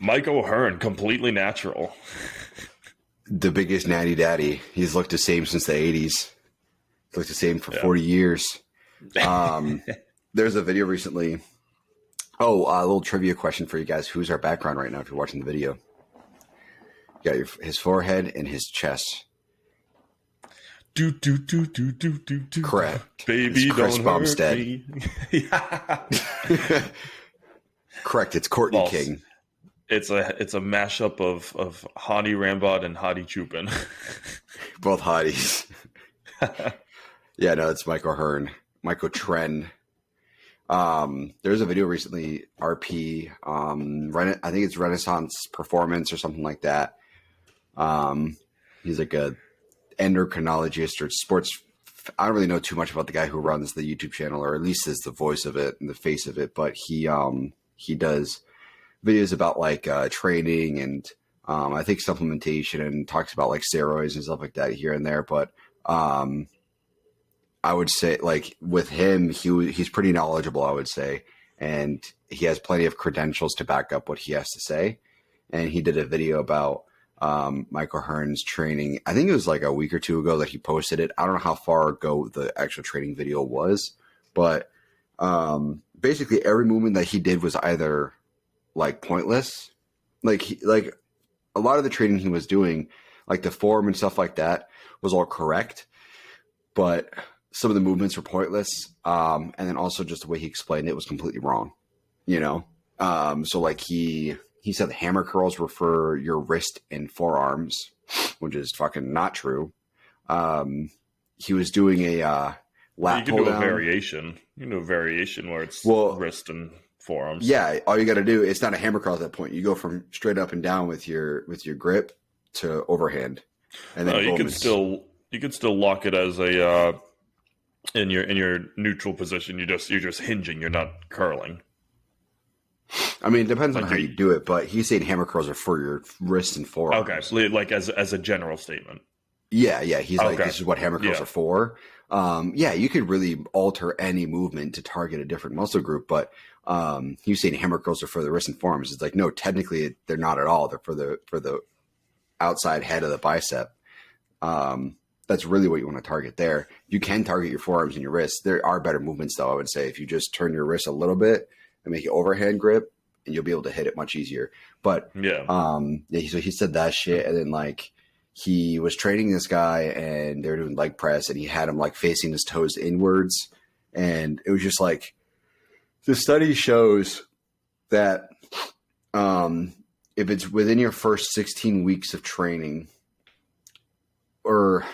Mike O'Hearn, completely natural. The biggest natty daddy. He's looked the same since the 80s. He's looked the same for 40 years. There's a video recently. Oh, a little trivia question for you guys. Who's our background right now if you're watching the video? You got his forehead and his chest. Do. Correct. Baby, it's Chris don't Bumstead. hurt me. Correct. It's Courtney False. King. It's a mashup of Hadi Rambod and Hadi Chupin. Both hotties. Yeah, no, it's Michael Hearn. Michael Tren. There's a video recently, RP, I think it's Renaissance Performance or something like that. He's like a endocrinologist or sports. I don't really know too much about the guy who runs the YouTube channel, or at least is the voice of it and the face of it. But he does videos about like training and I think supplementation, and talks about like steroids and stuff like that here and there. But I would say, like, with him, he's pretty knowledgeable, I would say, and he has plenty of credentials to back up what he has to say. And he did a video about Michael Hearn's training. I think it was like a week or two ago that he posted it. I don't know how far ago the actual training video was, but basically every movement that he did was either like pointless, like a lot of the training he was doing, like the form and stuff like that, was all correct, but some of the movements were pointless. And then also just the way he explained it was completely wrong, you know? So like he said the hammer curls were for your wrist and forearms, which is fucking not true. He was doing a lat pull down. You can do a variation where it's wrist and forearms. Yeah, all you got to do, it's not a hammer curl at that point. You go from straight up and down with your grip to overhand. And then you can still lock it as a in your neutral position. You're just hinging. You're not curling. I mean, it depends on how you do it, but he's saying hammer curls are for your wrist and forearms. Okay, like as a general statement. Yeah. He's like, this is what hammer curls are for. You could really alter any movement to target a different muscle group, but he was saying hammer curls are for the wrist and forearms. It's like, no, technically they're not at all. They're for the outside head of the bicep. That's really what you want to target there. You can target your forearms and your wrists. There are better movements, though, I would say, if you just turn your wrist a little bit and make it overhand grip, and you'll be able to hit it much easier. But so he said that shit, and then like he was training this guy, and they were doing leg press, and he had him like facing his toes inwards, and it was just like, the study shows that if it's within your first 16 weeks of training, or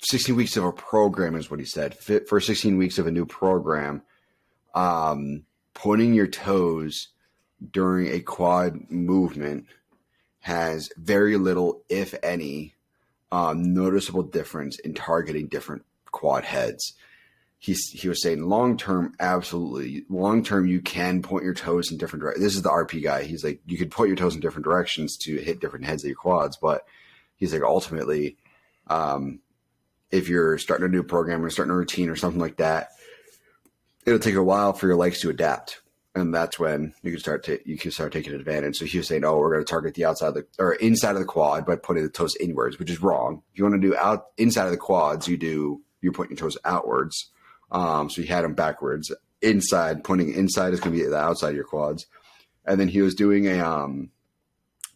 16 weeks of a program is what he said, for 16 weeks of a new program, pointing your toes during a quad movement has very little, if any, noticeable difference in targeting different quad heads. He was saying long-term, absolutely. Long-term, you can point your toes in different directions. This is the RP guy. He's like, you could point your toes in different directions to hit different heads of your quads, but he's like, ultimately, if you're starting a new program or starting a routine or something like that, it'll take a while for your legs to adapt. And that's when you can start taking advantage. So he was saying, we're going to target the inside of the quad by putting the toes inwards, which is wrong. If you want to do inside of the quads, you're pointing your toes outwards. So he had them backwards. Pointing inside is going to be the outside of your quads. And then he was doing it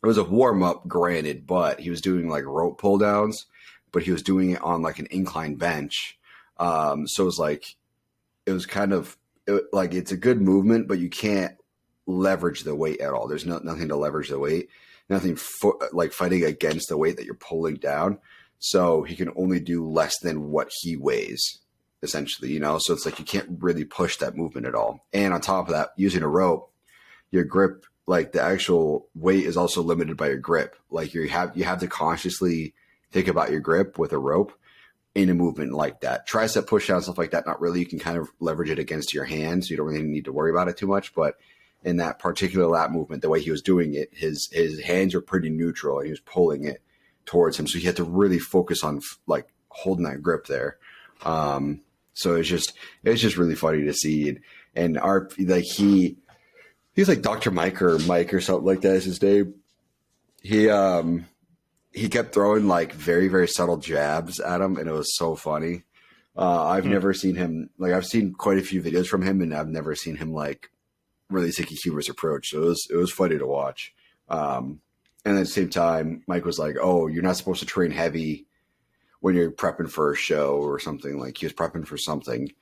was a warm up, granted, but he was doing like rope pull downs, but he was doing it on like an incline bench. So it was like, it's a good movement, but you can't leverage the weight at all. There's nothing to leverage the weight, nothing like fighting against the weight that you're pulling down. So he can only do less than what he weighs, essentially, you know? So it's like, you can't really push that movement at all. And on top of that, using a rope, your grip, like the actual weight is also limited by your grip. Like you have to consciously think about your grip with a rope in a movement like that. Tricep push down, stuff like that, not really. You can kind of leverage it against your hands, so you don't really need to worry about it too much. But in that particular lat movement, the way he was doing it, his hands were pretty neutral, and he was pulling it towards him. So he had to really focus on like holding that grip there. So it's just really funny to see. And he's like Dr. Mike or something like that is his name. He kept throwing like very, very subtle jabs at him, and it was so funny. I've never seen him, like, I've seen quite a few videos from him, and I've never seen him like really take a humorous approach. So it was funny to watch. And at the same time, Mike was like, "Oh, you're not supposed to train heavy when you're prepping for a show or something." Like, he was prepping for something,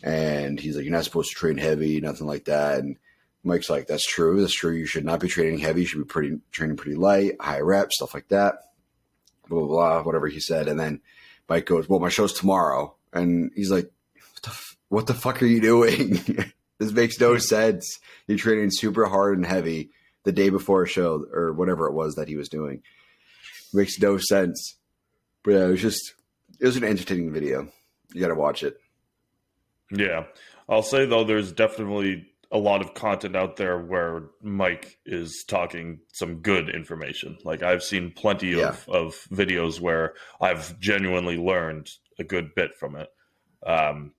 and he's like, "You're not supposed to train heavy, nothing like that." And Mike's like, "That's true. That's true. You should not be training heavy. You should be training pretty light, high reps, stuff like that." Blah, blah, blah, whatever he said. And then Mike goes, "Well, my show's tomorrow." And he's like, what the fuck are you doing? This makes no sense. You're training super hard and heavy the day before a show or whatever it was that he was doing. It makes no sense. But yeah, it was an entertaining video. You got to watch it. Yeah. I'll say, though, there's definitely a lot of content out there where Mike is talking some good information. Like, I've seen plenty of videos where I've genuinely learned a good bit from it.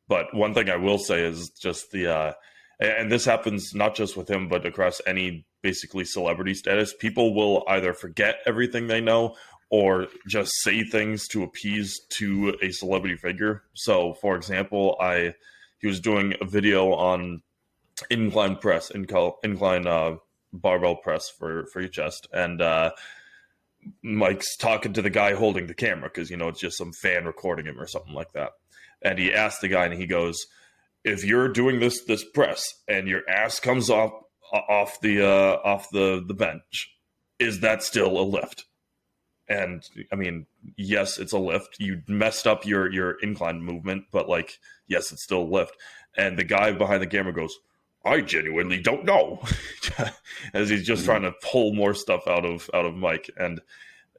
But one thing I will say is just and this happens not just with him, but across any basically celebrity status, people will either forget everything they know or just say things to appease to a celebrity figure. So, for example, he was doing a video on incline barbell press for your chest, and Mike's talking to the guy holding the camera because, it's just some fan recording him or something like that. And he asked the guy, and he goes, "If you're doing this press and your ass comes off the bench, is that still a lift?" And I mean, yes, it's a lift. You messed up your incline movement, but like, yes, it's still a lift. And the guy behind the camera goes, "I genuinely don't know," as he's just trying to pull more stuff out of Mike. And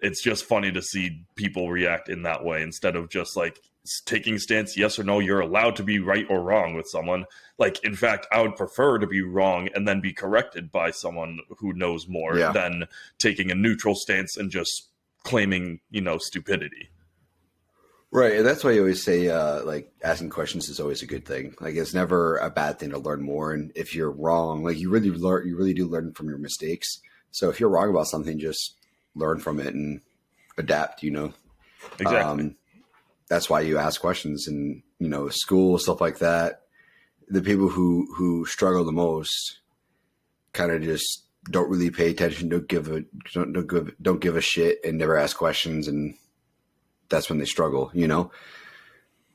it's just funny to see people react in that way instead of just like taking a stance, yes or no, you're allowed to be right or wrong with someone. Like, in fact, I would prefer to be wrong and then be corrected by someone who knows more than taking a neutral stance and just claiming, stupidity. Right. And that's why you always say, like, asking questions is always a good thing. Like, it's never a bad thing to learn more. And if you're wrong, like, you really do learn from your mistakes. So if you're wrong about something, just learn from it and adapt, Exactly. That's why you ask questions and, school, stuff like that. The people who struggle the most kind of just don't really pay attention, don't give a shit and never ask questions. And that's when they struggle,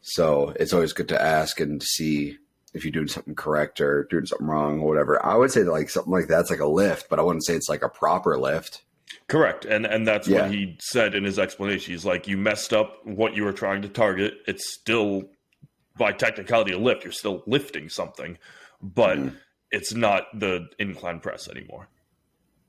So it's always good to ask and to see if you're doing something correct or doing something wrong or whatever. I would say that, like, something like that's like a lift, but I wouldn't say it's like a proper lift. Correct. And that's what he said in his explanation. He's like, you messed up what you were trying to target. It's still, by technicality, a lift. You're still lifting something, but it's not the incline press anymore.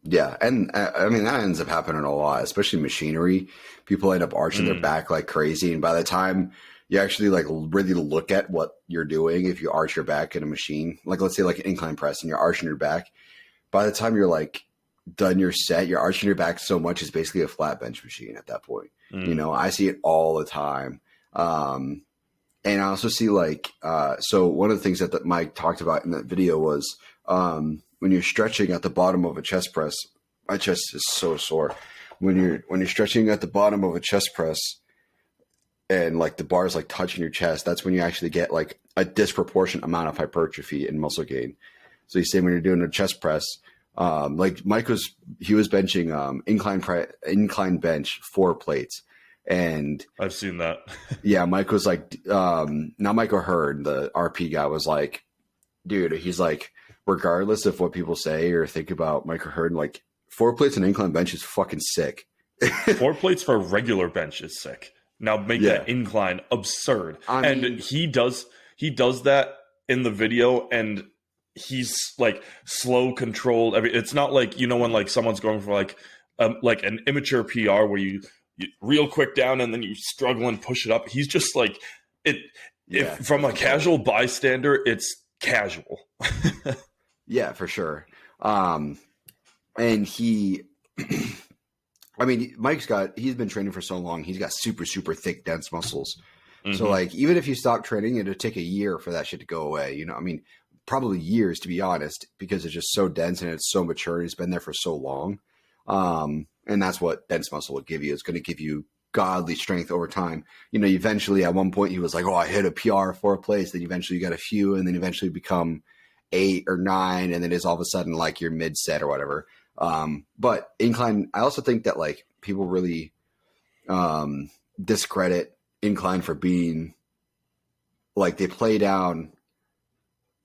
Yeah. And I mean, that ends up happening a lot, especially machinery. People end up arching their back like crazy. And by the time you actually like really look at what you're doing, if you arch your back in a machine, like let's say like an incline press and you're arching your back, by the time you're like done your set, you're arching your back so much it's basically a flat bench machine at that point. I see it all the time. And I also see like, so one of the things that Mike talked about in that video was when you're stretching at the bottom of a chest press, my chest is so sore. When you're stretching at the bottom of a chest press and like the bar is like touching your chest, that's when you actually get like a disproportionate amount of hypertrophy and muscle gain. So you say when you're doing a chest press, like Mike was benching incline bench 4 plates. And I've seen that. Yeah, Mike was like, now Michael Hearn, the RP guy, was like, dude, he's like, regardless of what people say or think about Michael Hearn, like 4 plates and incline bench is fucking sick. 4 plates for a regular bench is sick. Now make that incline absurd. I mean, he does that in the video, and he's like slow controlled. I mean, it's not like, when like someone's going for like an immature PR where you real quick down and then you struggle and push it up. He's just like if from a casual bystander, it's casual. Yeah, for sure. And he, I mean, he's been training for so long. He's got super, super thick, dense muscles. Mm-hmm. So like, even if you stop training, it'll take a year for that shit to go away. I mean, probably years, to be honest, because it's just so dense and it's so mature and it's been there for so long. And that's what dense muscle will give you. It's going to give you godly strength over time. You know, eventually at one point he was like, oh, I hit a PR for a place. Then eventually you got a few, and then eventually become 8 or 9. And then it's all of a sudden like your mid set or whatever. But incline, I also think that like people really discredit incline for being like they play down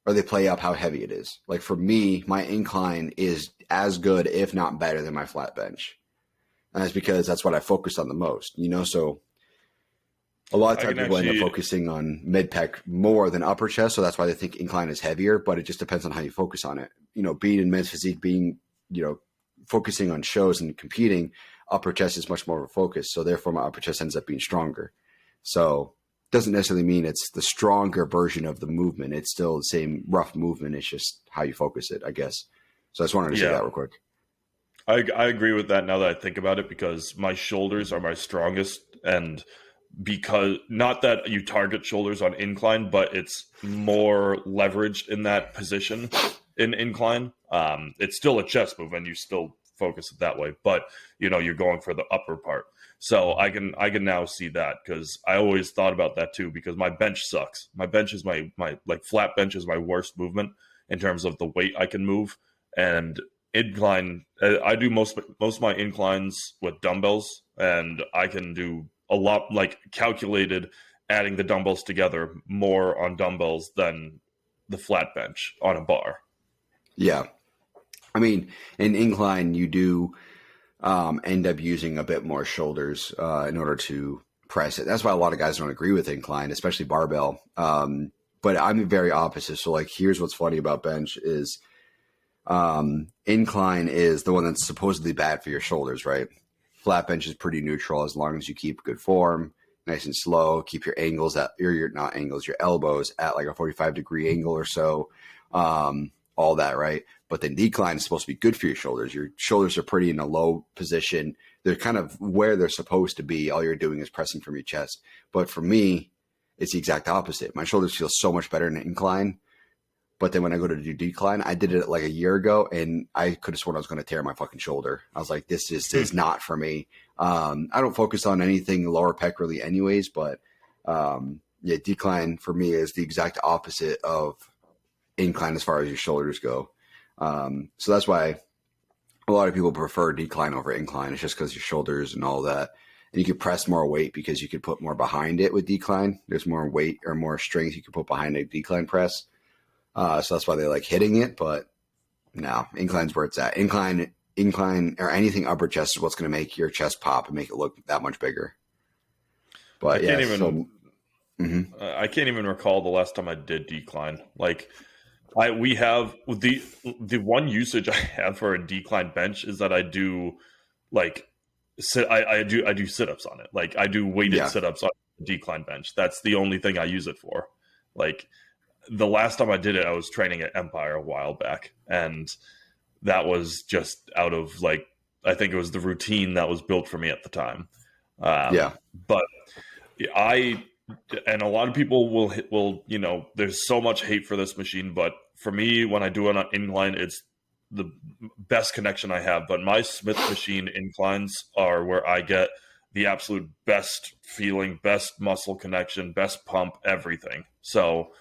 or they play up how heavy it is. Like for me, my incline is as good, if not better than my flat bench. And that's because that's what I focus on the most, you know? So a lot of times people end up focusing on mid pec more than upper chest. So that's why they think incline is heavier, but it just depends on how you focus on it. You know, being in men's physique, being, you know, focusing on shows and competing, upper chest is much more of a focus. So therefore my upper chest ends up being stronger. So doesn't necessarily mean it's the stronger version of the movement. It's still the same rough movement. It's just how you focus it, I guess. So I just wanted to say that real quick. I agree with that now that I think about it, because my shoulders are my strongest, and because not that you target shoulders on incline, but it's more leveraged in that position in incline. It's still a chest move and you still focus it that way, but you know, you're going for the upper part. So I can now see that, because I always thought about that too, because my bench sucks. My bench is my like flat bench is my worst movement in terms of the weight I can move. And incline, I do most of my inclines with dumbbells, and I can do a lot, like calculated, adding the dumbbells together more on dumbbells than the flat bench on a bar. Yeah. I mean, in incline, you do end up using a bit more shoulders in order to press it. That's why a lot of guys don't agree with incline, especially barbell. But I'm very opposite. So like, here's what's funny about bench is incline is the one that's supposedly bad for your shoulders, right? Flat bench is pretty neutral as long as you keep good form, nice and slow, keep your angles at your not angles, your elbows at like a 45-degree angle or so, all that, right? But then decline is supposed to be good for your shoulders. Your shoulders are pretty in a low position. They're kind of where they're supposed to be. All you're doing is pressing from your chest. But for me, it's the exact opposite. My shoulders feel so much better in an incline. But then when I go to do decline, I did it like a year ago, and I could have sworn I was going to tear my fucking shoulder. I was like, this is not for me. I don't focus on anything lower pec really anyways, but yeah, decline for me is the exact opposite of incline as far as your shoulders go. So that's why a lot of people prefer decline over incline. It's just because your shoulders and all that. And you can press more weight because you can put more behind it with decline. There's more weight or more strength you can put behind a decline press. So that's why they like hitting it. But no, incline's where it's at. Incline or anything upper chest is what's going to make your chest pop and make it look that much bigger. But I can't even recall the last time I did decline. Like we have the one usage I have for a decline bench is that I do like I do sit-ups on it. Like I do weighted sit-ups on a decline bench. That's the only thing I use it for. Like the last time I did it, I was training at Empire a while back, and that was just out of like, I think it was the routine that was built for me at the time. But and a lot of people will, you know, there's so much hate for this machine, but for me, when I do it on incline, it's the best connection I have. But my Smith machine inclines are where I get the absolute best feeling, best muscle connection, best pump, everything. So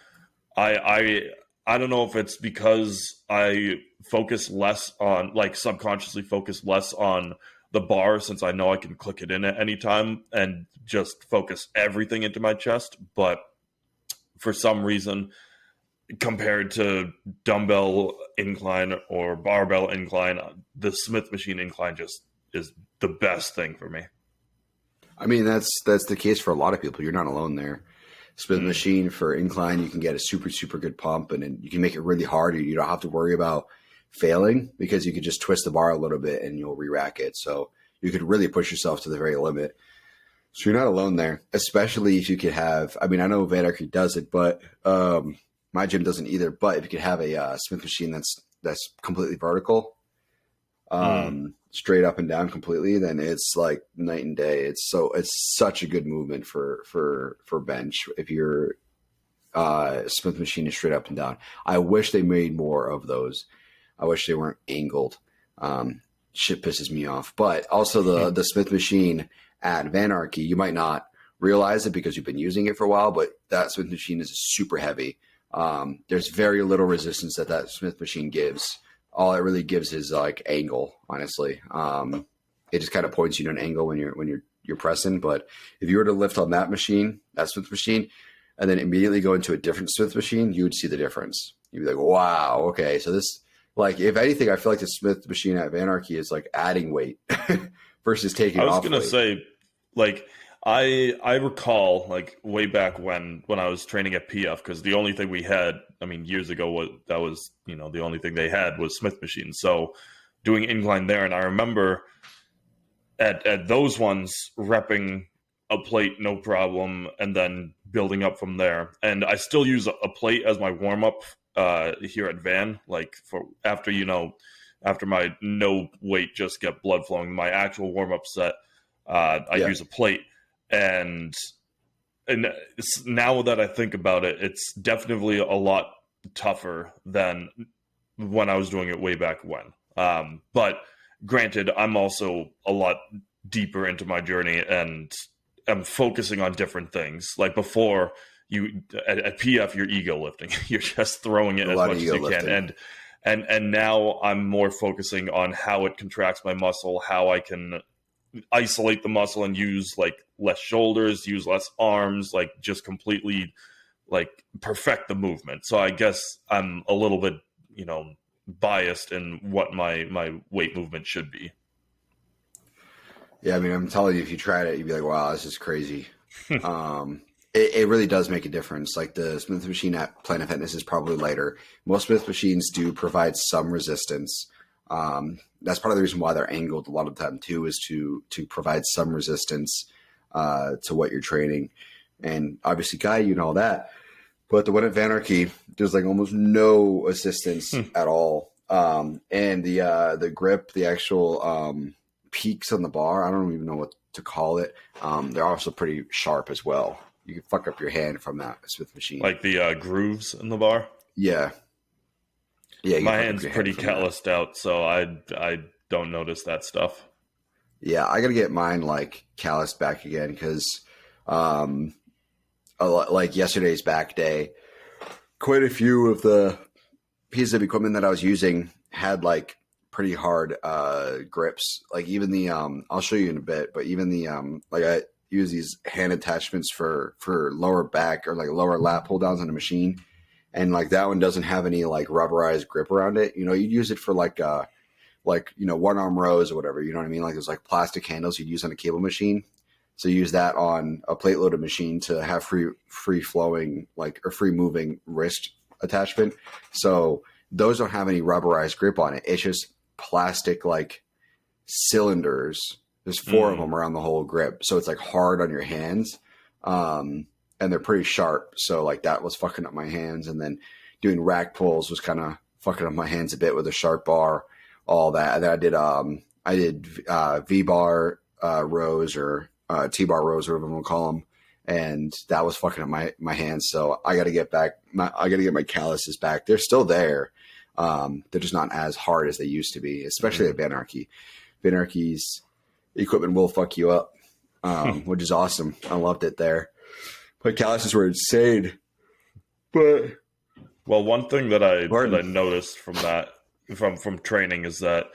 I don't know if it's because I focus less on, like subconsciously focus less on the bar, since I know I can click it in at any time and just focus everything into my chest. But for some reason, compared to dumbbell incline or barbell incline, the Smith machine incline just is the best thing for me. I mean, that's the case for a lot of people. You're not alone there. Smith machine for incline, you can get a super, super good pump, and then you can make it really hard. You don't have to worry about failing because you could just twist the bar a little bit and you'll re-rack it. So you could really push yourself to the very limit. So you're not alone there, especially if you could have, I mean, I know Vanarchy does it, but my gym doesn't either. But if you could have a Smith machine that's completely vertical, straight up and down completely, then it's like night and day. It's such a good movement for bench if your Smith machine is straight up and down. I wish they made more of those. I wish they weren't angled. shit pisses me off. But also the Smith machine at Vanarchy, you might not realize it because you've been using it for a while, but that Smith machine is super heavy. There's very little resistance that Smith machine gives. All it really gives is like angle, honestly. It just kind of points you to an angle when you're pressing. But if you were to lift on that machine, that Smith machine, and then immediately go into a different Smith machine, you would see the difference. You'd be like, wow, okay. So this, like, if anything, I feel like the Smith machine at Vanarchy is like adding weight versus taking off weight. I was going to say, like, I recall, like, way back when I was training at PF, because the only thing we had, I mean, years ago, that was, you know, the only thing they had was Smith machines. So doing incline there, and I remember at those ones repping a plate, no problem, and then building up from there. And I still use a plate as my warm up here at Van, like for after my no weight just get blood flowing, my actual warm up set, I use a plate. And now that I think about it, it's definitely a lot tougher than when I was doing it way back when. But granted, I'm also a lot deeper into my journey and I'm focusing on different things. Like before, at PF, you're ego lifting. You're just throwing it as much as you can. And now I'm more focusing on how it contracts my muscle, how I can isolate the muscle and use like less shoulders, use less arms, like just completely like perfect the movement. So I guess I'm a little bit, you know, biased in what my weight movement should be. Yeah, I mean, I'm telling you, if you tried it, you'd be like, wow, this is crazy. It really does make a difference. Like the Smith machine at Planet Fitness is probably lighter. Most Smith machines do provide some resistance. That's part of the reason why they're angled a lot of the time too, is to provide some resistance to what you're training. And obviously guide you and all that. But the one at Vanarchy, there's like almost no assistance at all. And the grip, the actual peaks on the bar, I don't even know what to call it. They're also pretty sharp as well. You can fuck up your hand from that Smith machine. Like the grooves in the bar? Yeah. Yeah. My hand's pretty calloused out, so I don't notice that stuff. Yeah, I got to get mine like calloused back again because like yesterday's back day, quite a few of the pieces of equipment that I was using had like pretty hard grips. Like even the I'll show you in a bit, but even the like I use these hand attachments for lower back or like lower lat pull downs on the machine, and like that one doesn't have any like rubberized grip around it. You know, you'd use it for like you know, one arm rows or whatever, you know what I mean? Like there's like plastic handles you'd use on a cable machine. So you use that on a plate loaded machine to have free flowing, like, or free moving wrist attachment. So those don't have any rubberized grip on it. It's just plastic like cylinders. There's 4 of them around the whole grip. So it's like hard on your hands. And they're pretty sharp. So like that was fucking up my hands. And then doing rack pulls was kind of fucking up my hands a bit with a sharp bar, all that. And then I did V-bar rows or T-bar rows, whatever we'll call them. And that was fucking up my hands. So I got to get my calluses back. They're still there. They're just not as hard as they used to be, especially at Vanarchy. Vanarchy's equipment will fuck you up, which is awesome. I loved it there. But calluses were insane. But well, one thing that I noticed from that from training is that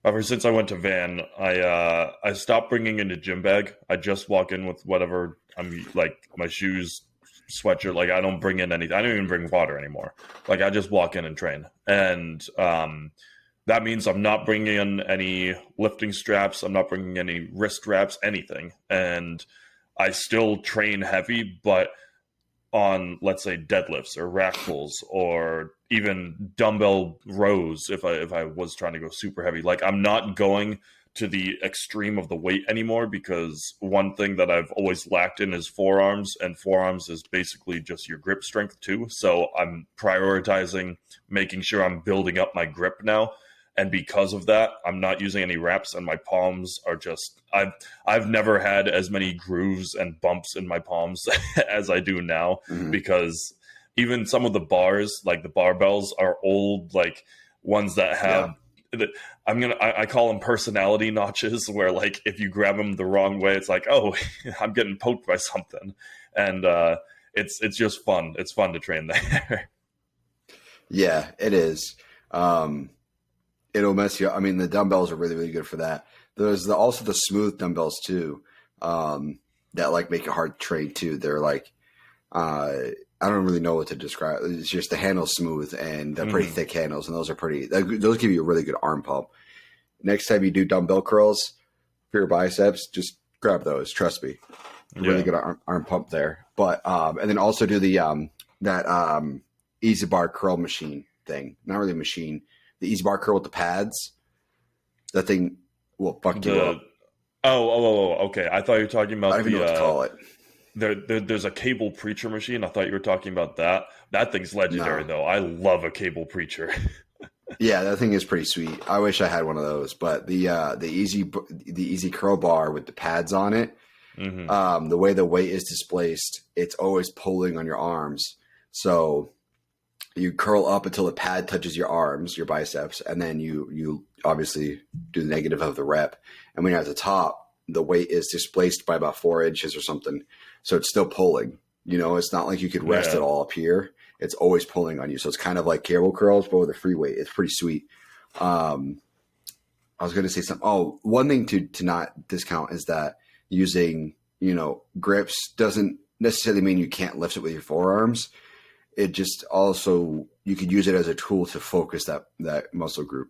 ever since I went to Van, I stopped bringing in a gym bag. I just walk in with whatever I'm like, my shoes, sweatshirt. Like I don't bring in anything. I don't even bring water anymore. Like I just walk in and train. And that means I'm not bringing in any lifting straps. I'm not bringing any wrist wraps, anything. And I still train heavy, but on, let's say, deadlifts or rack pulls or even dumbbell rows, if I was trying to go super heavy, like I'm not going to the extreme of the weight anymore, because one thing that I've always lacked in is forearms, and forearms is basically just your grip strength too. So I'm prioritizing making sure I'm building up my grip now. And because of that, I'm not using any reps, and my palms are just, I've never had as many grooves and bumps in my palms as I do now, because even some of the bars, like the barbells, are old, like ones that have I call them personality notches, where like if you grab them the wrong way, it's like, oh, I'm getting poked by something, and it's just fun. It's fun to train there. Yeah, it is. It'll mess you up. I mean, the dumbbells are really, really good for that. There's also the smooth dumbbells too, that like make it hard to train too. They're like, I don't really know what to describe. It's just the handle's smooth and they're pretty thick handles, and those give you a really good arm pump. Next time you do dumbbell curls for your biceps, just grab those. Trust me, really good arm pump there. But and then also do the that easy bar curl machine thing. Not really a machine. The easy bar curl with the pads. That thing will fuck you up. Okay. I thought you were talking about I don't even know what to call it. There's a cable preacher machine. I thought you were talking about that. That thing's legendary, though. I love a cable preacher. Yeah, that thing is pretty sweet. I wish I had one of those. But the easy curl bar with the pads on it, the way the weight is displaced, it's always pulling on your arms. So you curl up until the pad touches your arms, your biceps, and then you obviously do the negative of the rep. And when you're at the top, the weight is displaced by about 4 inches or something. So it's still pulling. You know, it's not like you could rest it all up here. It's always pulling on you. So it's kind of like cable curls, but with a free weight. It's pretty sweet. I was going to say something. Oh, one thing to not discount is that using, grips doesn't necessarily mean you can't lift it with your forearms. It just also, you could use it as a tool to focus that muscle group.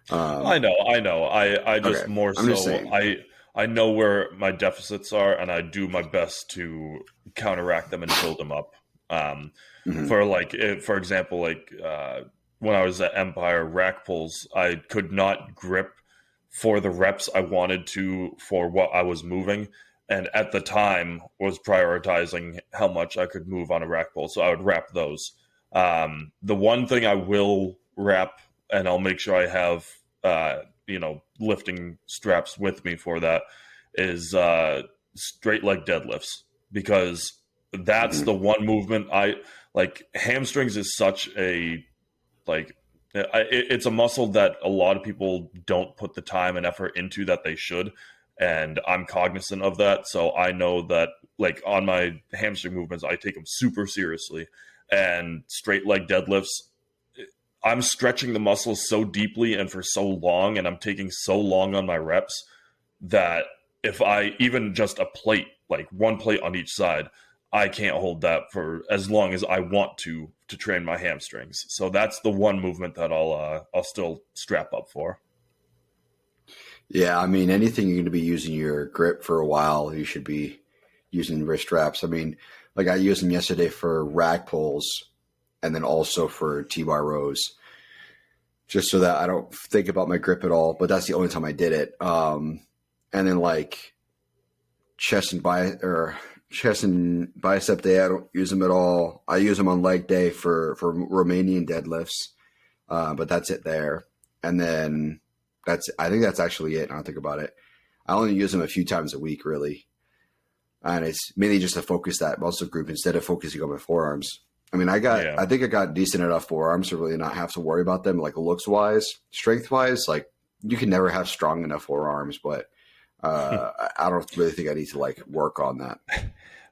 I know. I just okay. more so, I know where my deficits are, and I do my best to counteract them and build them up. For example, when I was at Empire rack pulls, I could not grip for the reps I wanted to for what I was moving. And at the time was prioritizing how much I could move on a rack pull. So I would wrap those. The one thing I will wrap, and I'll make sure I have, lifting straps with me for that, is straight leg deadlifts, because that's the one movement I like. Hamstrings is such a, it's a muscle that a lot of people don't put the time and effort into that they should. And I'm cognizant of that. So I know that on my hamstring movements, I take them super seriously. And straight leg deadlifts, I'm stretching the muscles so deeply and for so long, and I'm taking so long on my reps, that if I even just a plate, like one plate on each side, I can't hold that for as long as I want to train my hamstrings. So that's the one movement that I'll still strap up for. Yeah, I mean, anything you're going to be using your grip for a while, you should be using wrist straps. I mean, I used them yesterday for rack pulls, and then also for T-bar rows, just so that I don't think about my grip at all. But that's the only time I did it. And then chest and bicep day, I don't use them at all. I use them on leg day for Romanian deadlifts, but that's it there. And then I think that's actually it. Now I think about it, I only use them a few times a week, really. And it's mainly just to focus that muscle group instead of focusing on my forearms. I mean, I think I got decent enough forearms to really not have to worry about them, looks wise, strength wise. You can never have strong enough forearms, but I don't really think I need to work on that.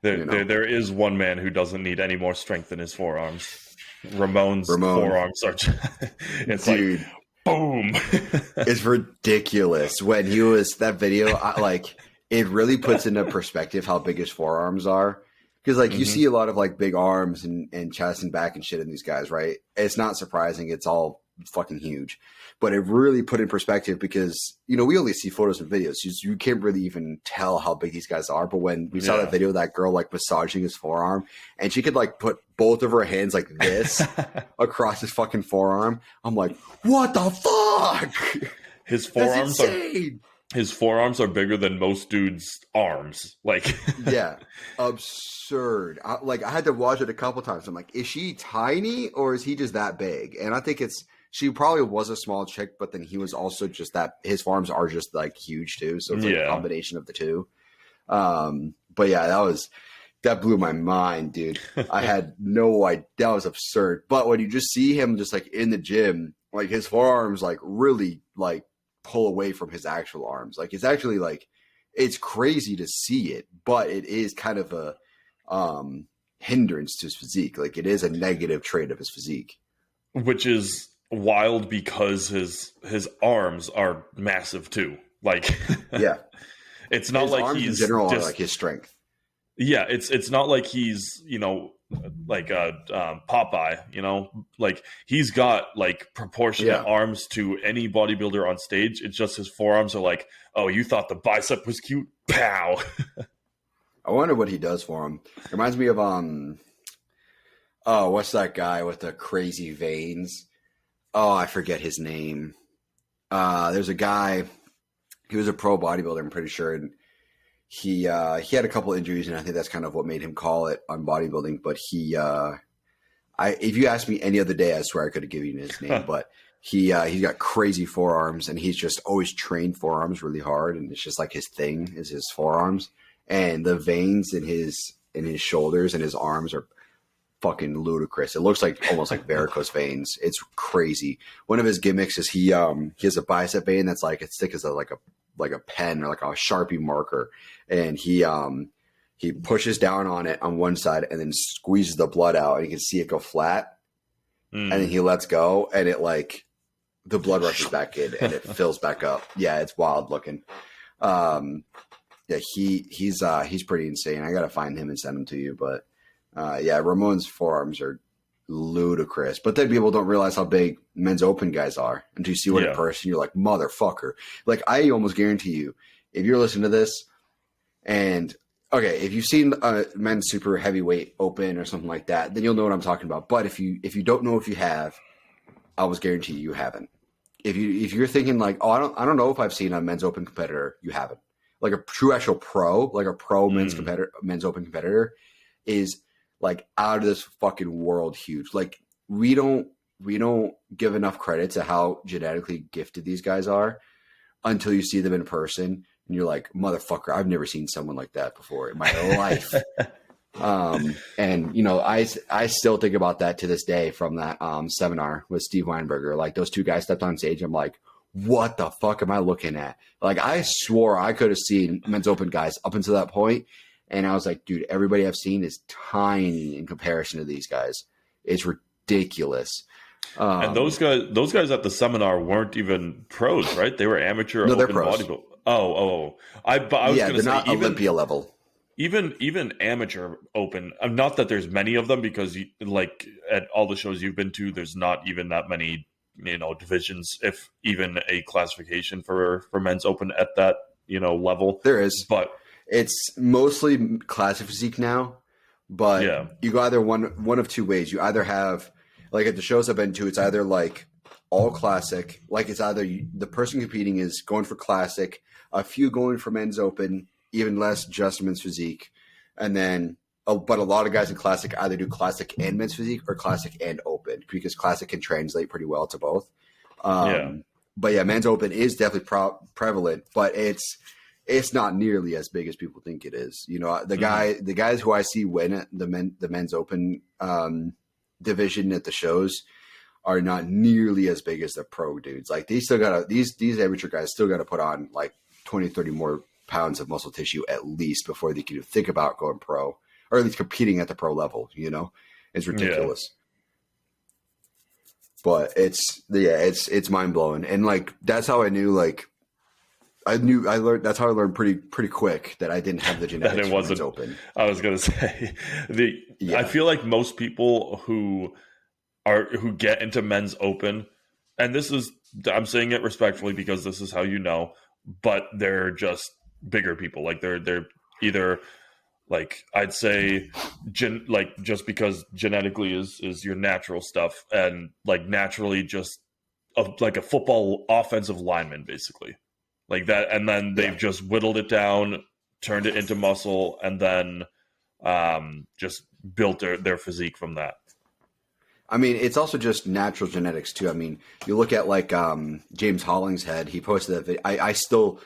There is one man who doesn't need any more strength in his forearms. Ramon's forearms are it's dude. Boom. It's ridiculous. When he was that video, it really puts into perspective how big his forearms are. Because you see a lot of big arms and chest and back and shit in these guys, right? It's not surprising. It's all fucking huge. But it really put in perspective because, we only see photos and videos. You can't really even tell how big these guys are. But when we saw that video, that girl massaging his forearm, and she could put both of her hands like this across his fucking forearm. I'm like, what the fuck? His forearms are bigger than most dudes' arms. Yeah, absurd. I had to watch it a couple times. I'm like, is she tiny or is he just that big? And I think she probably was a small chick, but then he was also just that. His forearms are just huge too. So it's a combination of the two. But yeah, that blew my mind, dude. I had no idea. That was absurd. But when you just see him just in the gym, like his forearms like really like pull away from his actual arms. Like it's actually like it's crazy to see it, but it is kind of a hindrance to his physique. Like it is a negative trait of his physique, which is wild because his arms are massive too. Like yeah, it's not his like arms he's in general just, are like his strength. Yeah, it's not like he's, you know, like a Popeye, you know, like he's got like proportionate arms to any bodybuilder on stage. It's just his forearms are like, oh, you thought the bicep was cute? Pow. I wonder what he does for him. It reminds me of oh, what's that guy with the crazy veins? Oh, I forget his name. There's a guy. He was a pro bodybuilder, I'm pretty sure, and he had a couple injuries, and I think that's kind of what made him call it on bodybuilding. But if you asked me any other day, I swear I could have given you his name. But he's got crazy forearms, and he's just always trained forearms really hard, and it's just like his thing is his forearms, and the veins in his shoulders and his arms are fucking ludicrous. It looks like almost like varicose veins. It's crazy. One of his gimmicks is he has a bicep vein that's like as thick as like a pen or like a Sharpie marker, and he pushes down on it on one side and then squeezes the blood out, and you can see it go flat, and then he lets go, and it like the blood rushes back in and it fills back up. Yeah, it's wild looking. Yeah, he's pretty insane. I gotta find him and send him to you, but yeah, Ramon's forearms are ludicrous. But then people don't realize how big men's open guys are until you see one in person. You're like, motherfucker. Like, I almost guarantee you, if you're listening to this, and okay, if you've seen men's super heavyweight open or something like that, then you'll know what I'm talking about. But if you don't know if you have, I almost guarantee you haven't. If you're thinking like, oh, I don't know if I've seen a men's open competitor, you haven't. Like a true actual pro, like a pro men's open competitor is like out of this fucking world huge. Like we don't give enough credit to how genetically gifted these guys are until you see them in person and you're like, motherfucker, I've never seen someone like that before in my life. And you know, I still think about that to this day from that seminar with Steve Weinberger. Like those two guys stepped on stage. I'm like, what the fuck am I looking at? Like I swore I could have seen men's open guys up until that point. And I was like, dude, everybody I've seen is tiny in comparison to these guys. It's ridiculous. And those guys at the seminar weren't even pros, right? They were amateur. No, open they're pros. Bodybuilding. Oh. I was going to say, not Olympia level. Even amateur open. Not that there's many of them, because like at all the shows you've been to, there's not even that many, you know, divisions, if even a classification for men's open at that, you know, level. There is, but it's mostly classic physique now. But you go either one of two ways. You either have, like at the shows I've been to, it's either like all classic, like it's either the person competing is going for classic, a few going for men's open, even less just men's physique, and then but a lot of guys in classic either do classic and men's physique or classic and open, because classic can translate pretty well to both. But yeah, men's open is definitely prevalent, but it's not nearly as big as people think it is. You know, the guys who I see win the men's open division at the shows are not nearly as big as the pro dudes. Like these amateur guys still got to put on like 20, 30 more pounds of muscle tissue at least before they can think about going pro, or at least competing at the pro level. You know, it's ridiculous. But it's mind blowing. And like, that's how I knew, like, that's how I learned pretty quick that I didn't have the genetics. That it wasn't open. I was going to say I feel like most people who get into men's open, and I'm saying it respectfully because this is how you know, but they're just bigger people. Like they're either, like, I'd say just because genetically is your natural stuff, and like naturally just like a football offensive lineman basically. Like that, and then they've just whittled it down, turned it into muscle, and then just built their physique from that. I mean, it's also just natural genetics too. I mean, you look at like James Hollingshead. He posted that video. I still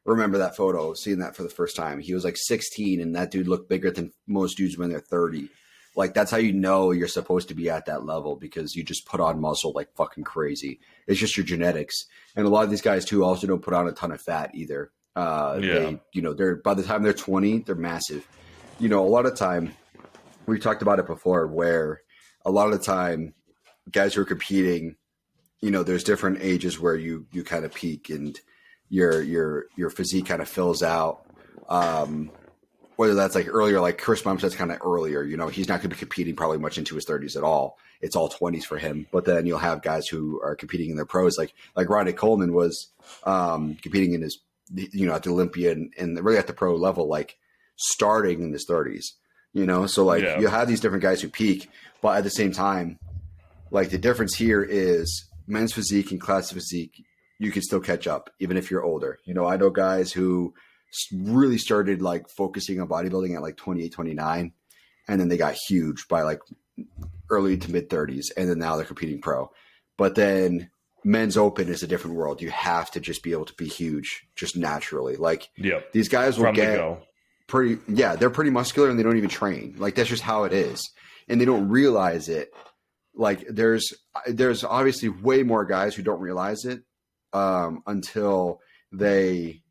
remember that photo, seeing that for the first time. He was like 16, and that dude looked bigger than most dudes when they're 30. Like, that's how you know you're supposed to be at that level, because you just put on muscle like fucking crazy. It's just your genetics. And a lot of these guys too also don't put on a ton of fat either. They, you know, they're, by the time they're 20, they're massive. You know, a lot of time, we talked about it before, where a lot of the time guys who are competing, you know, there's different ages where you kind of peak and your physique kind of fills out. Whether that's like earlier, like Chris Bumstead's kind of earlier, you know, he's not going to be competing probably much into his 30s at all. It's all 20s for him. But then you'll have guys who are competing in their pros, like Ronnie Coleman was competing in his, you know, at the Olympia and really at the pro level, like starting in his 30s, you know? So like you have these different guys who peak, but at the same time, like the difference here is men's physique and classic physique, you can still catch up even if you're older. You know, I know guys who really started like focusing on bodybuilding at like 28, 29, and then they got huge by like early to mid 30s, and then now they're competing pro. But then men's open is a different world. You have to just be able to be huge just naturally. Like these guys will get pretty, they're pretty muscular and they don't even train. Like that's just how it is. And they don't realize it. Like there's obviously way more guys who don't realize it until they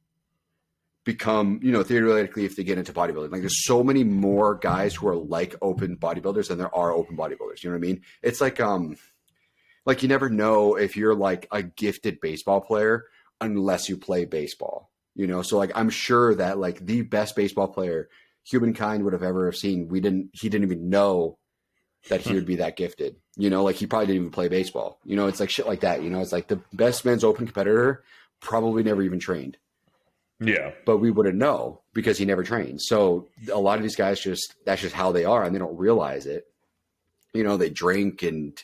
become, you know, theoretically, if they get into bodybuilding. Like there's so many more guys who are like open bodybuilders than there are open bodybuilders. You know what I mean? It's like you never know if you're like a gifted baseball player unless you play baseball, you know? So like, I'm sure that like the best baseball player humankind would have ever seen, he didn't even know that he would be that gifted, you know, like he probably didn't even play baseball, you know, it's like shit like that, you know, it's like the best men's open competitor probably never even trained. Yeah. But we wouldn't know because he never trained. So a lot of these guys that's just how they are and they don't realize it. You know, they drink and,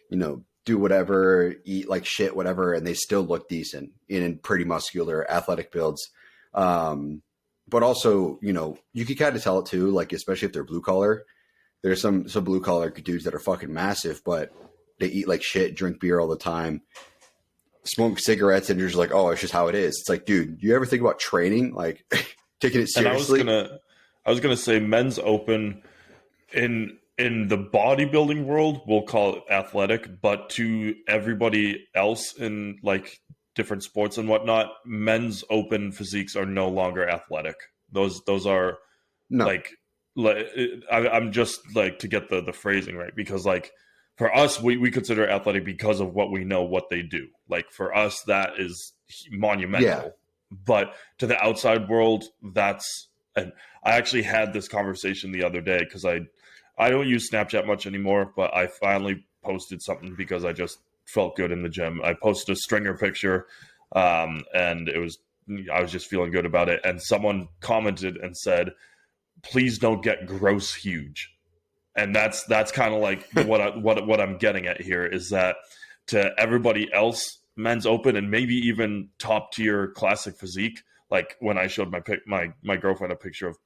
you know, do whatever, eat like shit, whatever, and they still look decent in pretty muscular athletic builds. But also, you know, you can kind of tell it too, like, especially if they're blue collar. There's some blue collar dudes that are fucking massive, but they eat like shit, drink beer all the time, smoke cigarettes, and you're just like, oh, it's just how it is. It's like, dude, you ever think about training, like taking it seriously? And I was gonna say men's open in the bodybuilding world, we'll call it athletic, but to everybody else in like different sports and whatnot, men's open physiques are no longer athletic. Those are like I'm just like to get the phrasing right, because like for us, we consider athletic because of what we know, what they do. Like for us, that is monumental. Yeah. But to the outside world, and I actually had this conversation the other day because I don't use Snapchat much anymore, but I finally posted something because I just felt good in the gym. I posted a stringer picture, and I was just feeling good about it. And someone commented and said, "Please don't get gross huge." And that's kind of like what I'm getting at here is that to everybody else, men's open and maybe even top tier classic physique. Like when I showed my girlfriend a picture of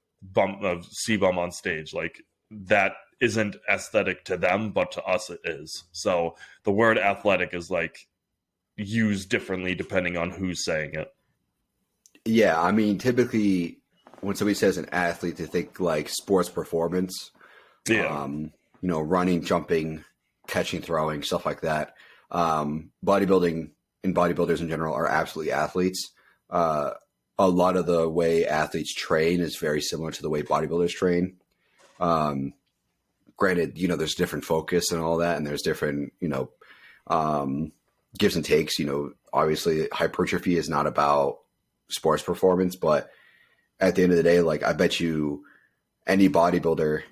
C-bum on stage, like that isn't aesthetic to them, but to us it is. So the word athletic is like used differently depending on who's saying it. Yeah, I mean, typically when somebody says an athlete, they think like sports performance. Yeah. You know, running, jumping, catching, throwing, stuff like that. Bodybuilding and bodybuilders in general are absolutely athletes. A lot of the way athletes train is very similar to the way bodybuilders train. Granted, you know, there's different focus and all that, and there's different, you know, gives and takes. You know, obviously hypertrophy is not about sports performance, but at the end of the day, like I bet you any bodybuilder,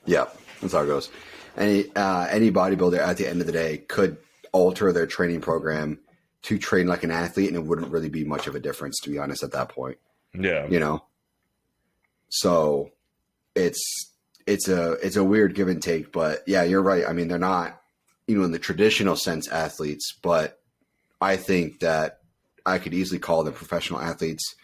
yeah, that's how it goes. Any bodybuilder at the end of the day could alter their training program to train like an athlete, and it wouldn't really be much of a difference, to be honest, at that point. Yeah. You know? So it's a weird give and take, but yeah, you're right. I mean, they're not, you know, in the traditional sense athletes, but I think that I could easily call them professional athletes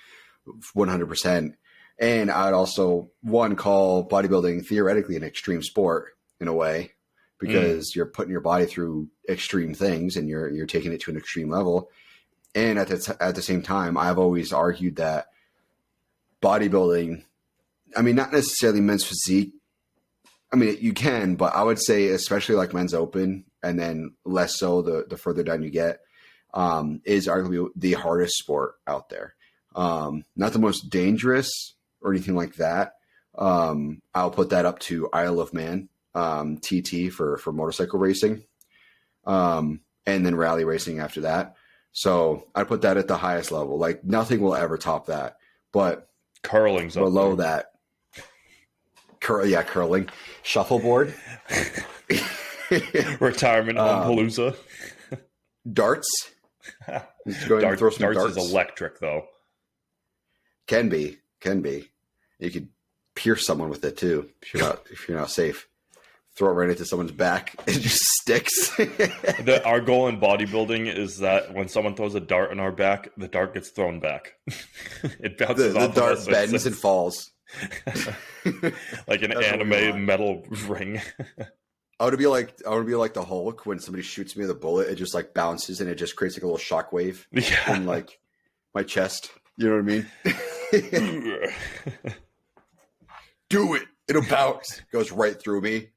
100%. And I'd also call bodybuilding theoretically an extreme sport in a way, because you're putting your body through extreme things and you're taking it to an extreme level. And at the same time, I've always argued that bodybuilding, I mean, not necessarily men's physique I mean, you can, but I would say, especially like men's open, and then less so the further down you get, is arguably the hardest sport out there. Not the most dangerous or anything like that. I'll put that up to Isle of Man, TT for motorcycle racing, and then rally racing after that. So I put that at the highest level. Like nothing will ever top that. But curling's below that. Curling, shuffleboard, retirement home palooza, darts. Darts is electric, though. Can be. You could pierce someone with it too if you're not safe. Throw it right into someone's back. It just sticks. Our goal in bodybuilding is that when someone throws a dart on our back, the dart gets thrown back. It bounces off. The dart bends and falls. Like an anime metal ring. I want to be like the Hulk when somebody shoots me with a bullet. It just like bounces and it just creates like a little shockwave in like my chest. You know what I mean? Do it. It'll bounce. Goes right through me.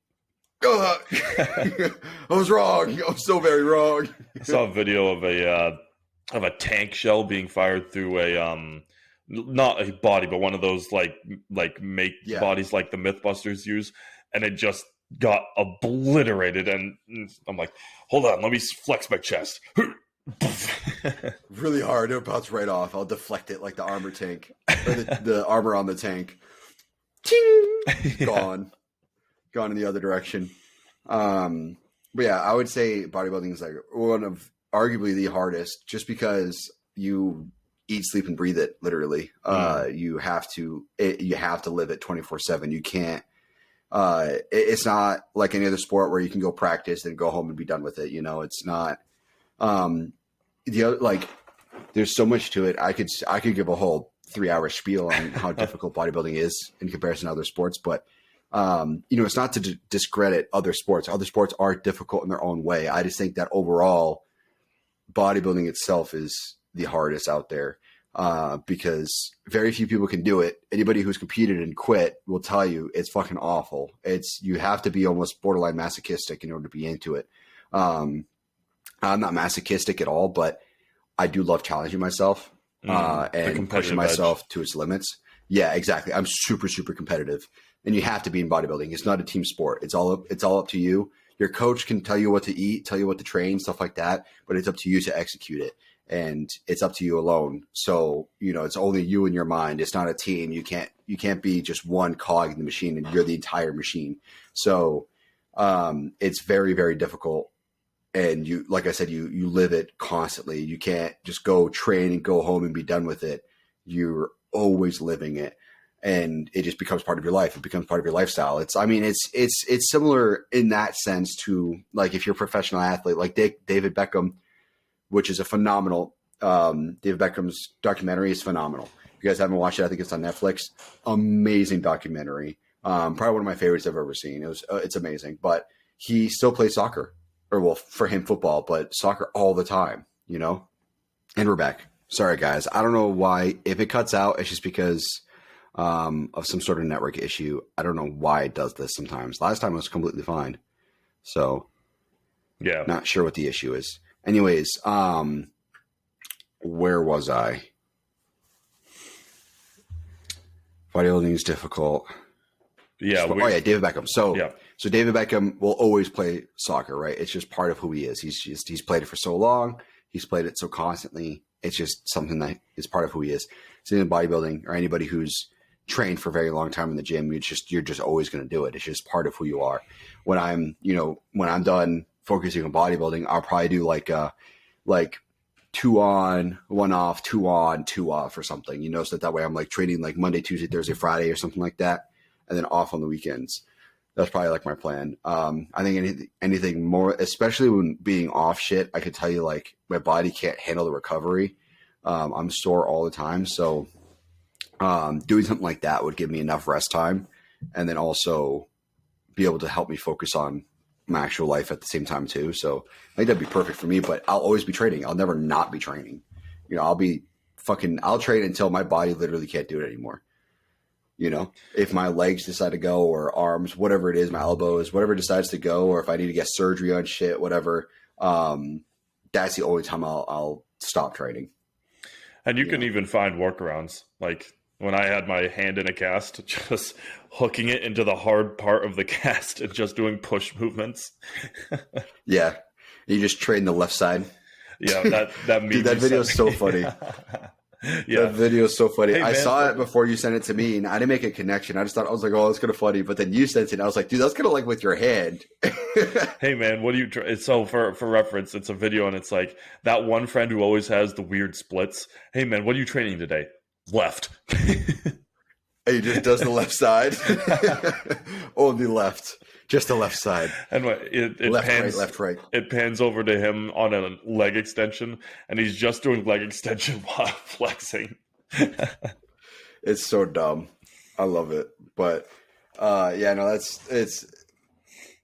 I was wrong. I was so very wrong. I saw a video of a tank shell being fired through a not a body, but one of those like bodies like the Mythbusters use, and it just got obliterated. And I'm like, hold on, let me flex my chest. Really hard. It'll bounce right off. I'll deflect it like the armor tank, or the armor on the tank. Ching! Gone in the other direction. But yeah, I would say bodybuilding is like one of arguably the hardest, just because you eat, sleep, and breathe it. Literally, you have to live it 24/7. You can't. It's not like any other sport where you can go practice and go home and be done with it. You know, it's not. There's so much to it. I could give a whole 3-hour spiel on how difficult bodybuilding is in comparison to other sports, but it's not to discredit other sports. Other sports are difficult in their own way. I just think that overall, bodybuilding itself is the hardest out there, because very few people can do it. Anybody who's competed and quit will tell you it's fucking awful. You have to be almost borderline masochistic in order to be into it. I'm not masochistic at all, but I do love challenging myself and pushing myself to its limits. Yeah, exactly. I'm super, super competitive, and you have to be in bodybuilding. It's not a team sport. It's all up to you. Your coach can tell you what to eat, tell you what to train, stuff like that, but it's up to you to execute it, and it's up to you alone. So, it's only you and your mind. It's not a team. You can't be just one cog in the machine, and you're the entire machine. So, it's very, very difficult. And you, like I said, you live it constantly. You can't just go train and go home and be done with it. You're always living it, and it just becomes part of your life. It becomes part of your lifestyle. It's similar in that sense to like if you're a professional athlete, like David Beckham, which is a phenomenal. David Beckham's documentary is phenomenal. If you guys haven't watched it, I think it's on Netflix. Amazing documentary. Probably one of my favorites I've ever seen. It's amazing, but he still plays soccer. Or well, for him, football, but soccer all the time, And we're back. Sorry, guys. I don't know why. If it cuts out, it's just because of some sort of network issue. I don't know why it does this sometimes. Last time it was completely fine. So, yeah, not sure what the issue is. Anyways, where was I? Bodybuilding is difficult. Yeah. David Beckham. So, yeah. So David Beckham will always play soccer, right? It's just part of who he is. He's played it for so long. He's played it so constantly. It's just something that is part of who he is. Same in bodybuilding, or anybody who's trained for a very long time in the gym. You're just always going to do it. It's just part of who you are. When I'm done focusing on bodybuilding, I'll probably do like 2 on, 1 off, 2 on, 2 off or something, so that way I'm like training like Monday, Tuesday, Thursday, Friday or something like that. And then off on the weekends. That's probably like my plan. I think anything more, especially when being off shit, I could tell you like my body can't handle the recovery. I'm sore all the time. So doing something like that would give me enough rest time, and then also be able to help me focus on my actual life at the same time too. So I think that'd be perfect for me, but I'll always be training. I'll never not be training. I'll train until my body literally can't do it anymore. You know, if my legs decide to go, or arms, whatever it is, my elbows, whatever decides to go, or if I need to get surgery on shit, whatever, that's the only time I'll stop training. And you can even find workarounds. Like when I had my hand in a cast, just hooking it into the hard part of the cast and just doing push movements. Yeah. You just train the left side. Yeah, that Dude, that video is so funny. Yeah. That video is so funny. Hey, I saw it before you sent it to me, and I didn't make a connection. I just thought, I was like, oh, that's kind of funny. But then you sent it, and I was like, dude, that's kind of like with your hand. Hey, man, what do you so for reference, it's a video, and it's like that one friend who always has the weird splits. Hey, man, what are you training today? Left. He just does the left side. Only left. Just the left side. And it left, pans, right, left, right. It pans over to him on a leg extension, and he's just doing leg extension while flexing. It's so dumb. I love it. But yeah, no,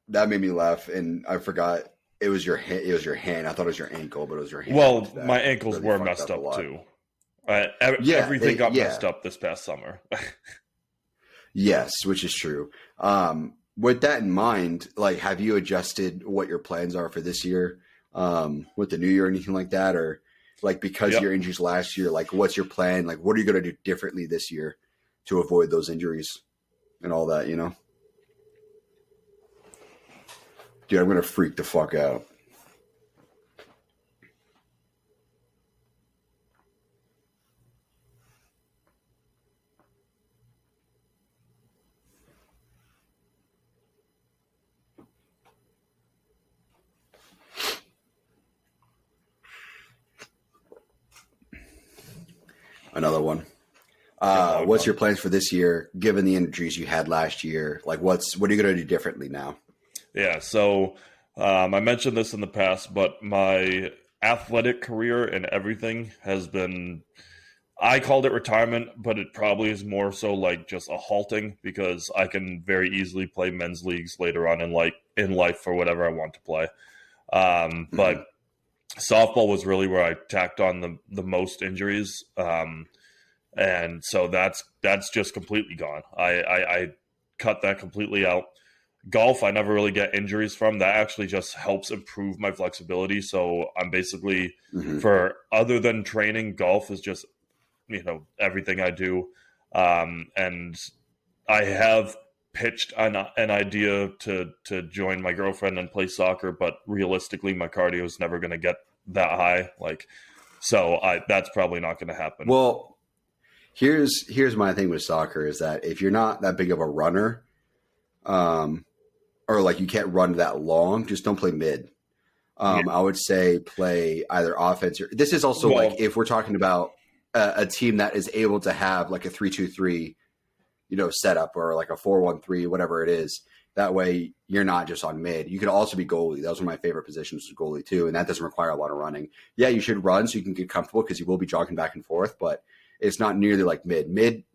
that made me laugh, and I forgot it was your hand. It was your hand. I thought it was your ankle, but it was your hand. Well, my ankles really were messed up too. Everything got messed up this past summer. Yes, which is true. With that in mind, like, have you adjusted what your plans are for this year, with the new year or anything like that? Or like, because of your injuries last year, like, what's your plan? Like, what are you going to do differently this year to avoid those injuries and all that, you know? Dude, I'm going to freak the fuck out. Another one. What's your plans for this year, given the injuries you had last year? Like, what are you going to do differently now? Yeah, so I mentioned this in the past, but my athletic career and everything has been, I called it retirement, but it probably is more so like just a halting, because I can very easily play men's leagues later on in life for whatever I want to play. But softball was really where I tacked on the most injuries. And so that's just completely gone. I cut that completely out. Golf, I never really get injuries from. That actually just helps improve my flexibility. So I'm basically, for other than training, golf is just, everything I do. And I have pitched an idea to join my girlfriend and play soccer, but realistically, my cardio is never going to get that high. So that's probably not going to happen. Well, here's my thing with soccer is that if you're not that big of a runner, or like you can't run that long, just don't play mid. I would say play either offense or, this is also like if we're talking about a team that is able to have like a 3-2-3, setup, or like a 4-1-3, whatever it is. That way you're not just on mid. You could also be goalie. That was one of my favorite positions, was goalie too. And that doesn't require a lot of running. Yeah, you should run so you can get comfortable, because you will be jogging back and forth, but it's not nearly like mid.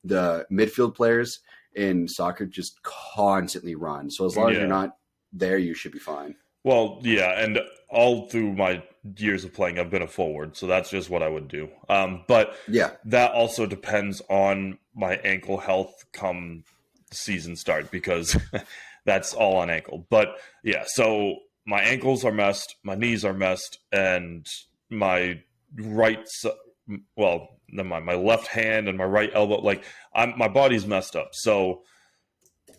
The midfield players in soccer just constantly run. So as long as you're not there, you should be fine. Well, yeah, and all through my years of playing, I've been a forward, so that's just what I would do. But that also depends on my ankle health come season start, because that's all on ankle. But yeah, so my ankles are messed, my knees are messed, and my my left hand and my right elbow, my body's messed up. So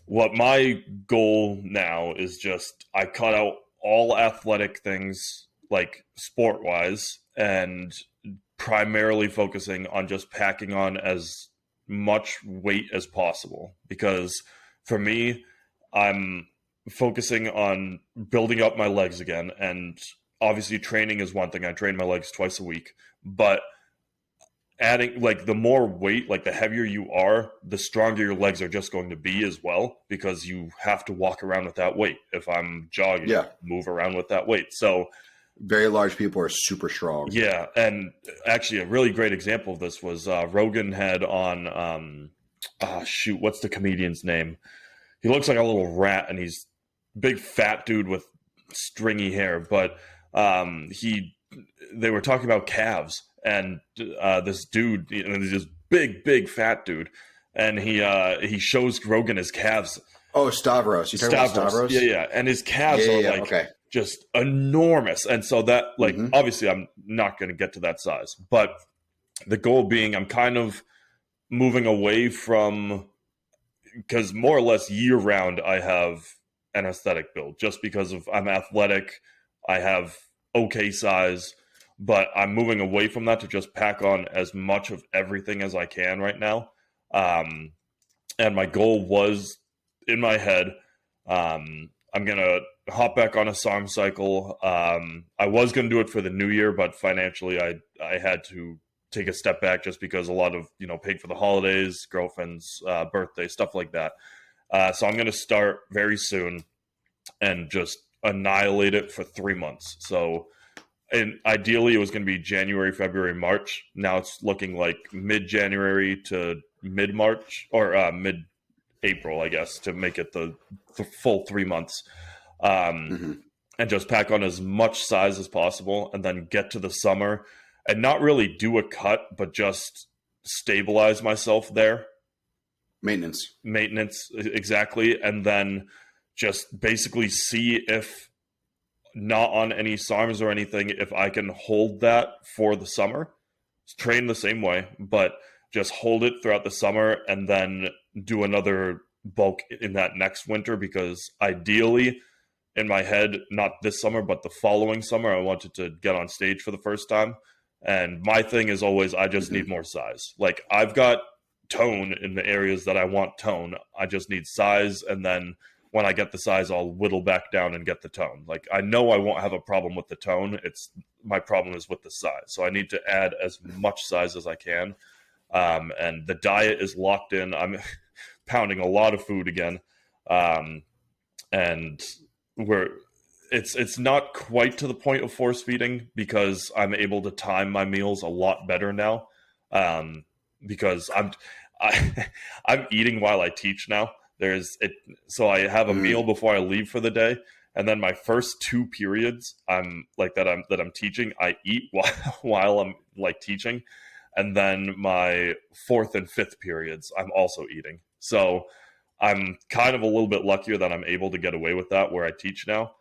what my goal now is just, I cut out all athletic things, like sport-wise, and primarily focusing on just packing on as much weight as possible. Because for me, I'm focusing on building up my legs again. And obviously training is one thing. I train my legs twice a week. But adding, the more weight, the heavier you are, the stronger your legs are just going to be as well, because you have to walk around with that weight. If I'm jogging, move around with that weight. So very large people are super strong. Yeah, and actually a really great example of this was Rogan had on, what's the comedian's name? He looks like a little rat, and he's big fat dude with stringy hair, but they were talking about calves. And this dude, this big fat dude, and he shows Rogan his calves. Oh, Stavros. You talking about Stavros? Yeah. And his calves are like okay. just enormous. And so that, like, obviously I'm not going to get to that size, but the goal being I'm kind of moving away from, because more or less year round I have an aesthetic build just because of I'm athletic, I have okay size, but I'm moving away from that to just pack on as much of everything as I can right now. And my goal was in my head, I'm going to hop back on a SARM cycle. I was going to do it for the new year, but financially I had to take a step back just because a lot of, paid for the holidays, girlfriend's birthday, stuff like that. So I'm going to start very soon and just annihilate it for 3 months. So and ideally it was going to be January, February, March. Now it's looking like mid-January to mid-March or mid-April, I guess, to make it the full 3 months. And just pack on as much size as possible and then get to the summer and not really do a cut, but just stabilize myself there. Maintenance, exactly. And then just basically see if not on any SARMs or anything, if I can hold that for the summer, train the same way, but just hold it throughout the summer and then do another bulk in that next winter, because ideally in my head, not this summer, but the following summer, I wanted to get on stage for the first time. And my thing is always, I just need more size. Like I've got tone in the areas that I want tone. I just need size. And then when I get the size, I'll whittle back down and get the tone. Like I know I won't have a problem with the tone. My problem is with the size. So I need to add as much size as I can. And the diet is locked in. I'm pounding a lot of food again. And it's not quite to the point of force feeding, because I'm able to time my meals a lot better now. Because I'm eating while I teach now. So I have a meal before I leave for the day, and then my first 2 periods I'm teaching, I eat while I'm like teaching, and then my 4th and 5th periods I'm also eating. So I'm kind of a little bit luckier that I'm able to get away with that where I teach now,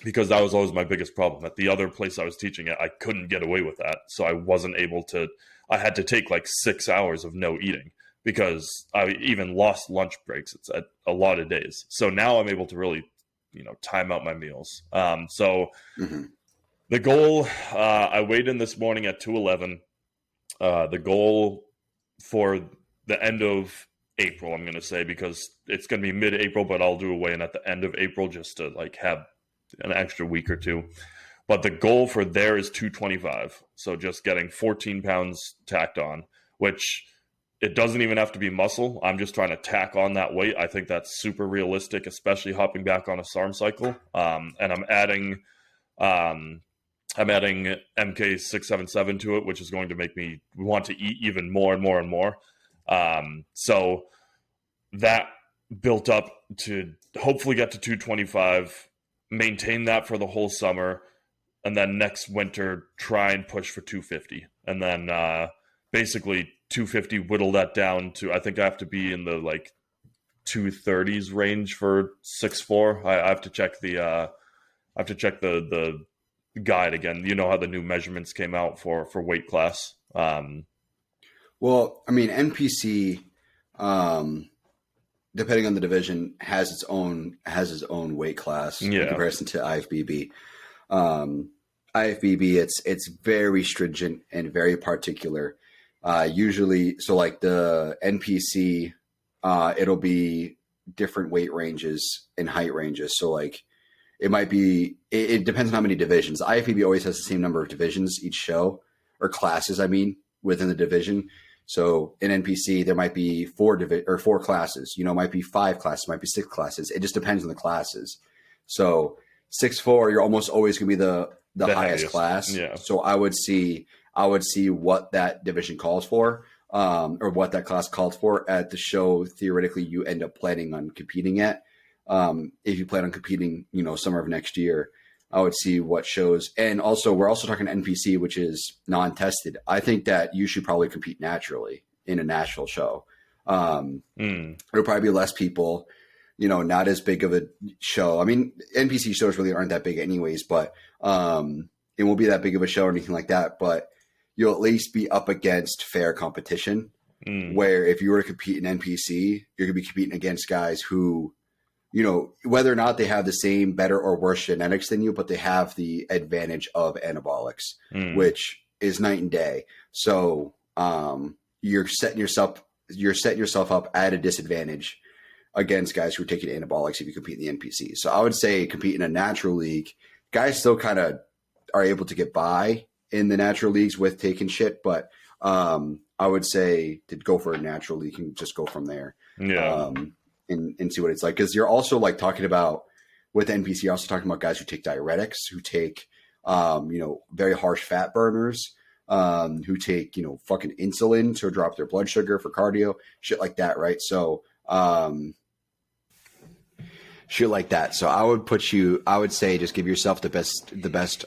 because that was always my biggest problem. At the other place I was teaching at, I couldn't get away with that, so I wasn't able to. I had to take like 6 hours of no eating, because I even lost lunch breaks. It's at a lot of days. So now I'm able to really, time out my meals. The goal, I weighed in this morning at 211. The goal for the end of April, I'm going to say, because it's going to be mid-April, but I'll do a weigh-in at the end of April just to like have an extra week or two. But the goal for there is 225. So just getting 14 pounds tacked on, which it doesn't even have to be muscle. I'm just trying to tack on that weight. I think that's super realistic, especially hopping back on a SARM cycle. And I'm adding MK677 to it, which is going to make me want to eat even more and more and more. So that built up to hopefully get to 225, maintain that for the whole summer, and then next winter try and push for 250. And then basically 250, whittle that down to, I think I have to be in the like 230s range for 6'4". I have to check the guide again. You know how the new measurements came out for weight class. Well, I mean, NPC, depending on the division, has its own weight class in comparison to IFBB. IFBB, it's very stringent and very particular. Usually, so like the NPC, it'll be different weight ranges and height ranges. So like it might be, it depends on how many divisions. The IFBB always has the same number of divisions each show, or classes, I mean, within the division. So in NPC, there might be 4 classes, might be 5 classes, might be 6 classes. It just depends on the classes. So 6'4", you're almost always going to be the highest class. Yeah. So I would see what that division calls for, or what that class calls for at the show. Theoretically, you end up planning on competing at. If you plan on competing, summer of next year, I would see what shows. And also, we're also talking NPC, which is non-tested. I think that you should probably compete naturally in a national show. It'll probably be less people, you know, not as big of a show. I mean, NPC shows really aren't that big anyways, but it won't be that big of a show or anything like that. But you'll at least be up against fair competition. Where if you were to compete in NPC, you're going to be competing against guys who, you know, whether or not they have the same, better or worse genetics than you, but they have the advantage of anabolics, which is night and day. So you're setting yourself up at a disadvantage against guys who are taking anabolics if you compete in the NPC. So I would say compete in a natural league. Guys still kind of are able to get by in the natural leagues with taking shit, but I would say to go for a natural league and just go from there. Yeah. And see what it's like. Because you're also like talking about with NPC, you're also talking about guys who take diuretics, who take, you know, very harsh fat burners, who take, you know, fucking insulin to drop their blood sugar for cardio, shit like that. Right. So, shit like that. So I would say just give yourself the best,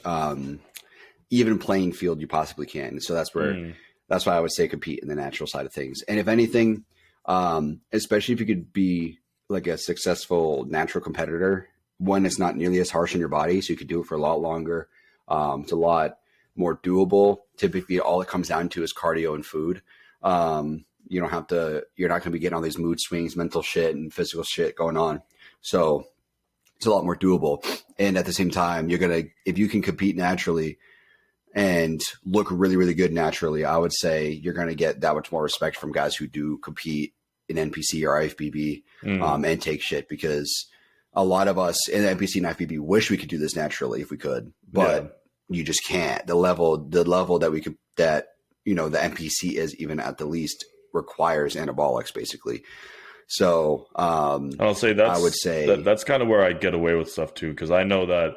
even playing field you possibly can. So that's where, that's why I would say compete in the natural side of things. And if anything, especially if you could be like a successful natural competitor, one that's not nearly as harsh on your body, so you could do it for a lot longer. It's a lot more doable. Typically, all it comes down to is cardio and food. You're not going to be getting all these mood swings, mental shit, and physical shit going on. So it's a lot more doable. And at the same time, if you can compete naturally and look really, really good naturally, I would say you're going to get that much more respect from guys who do compete in NPC or IFBB and take shit, because a lot of us in NPC and IFBB wish we could do this naturally if we could, but you just can't. The level that we could, that, you know, the NPC is even at the least requires anabolics basically. So I would say that's kind of where I get away with stuff too, because I know that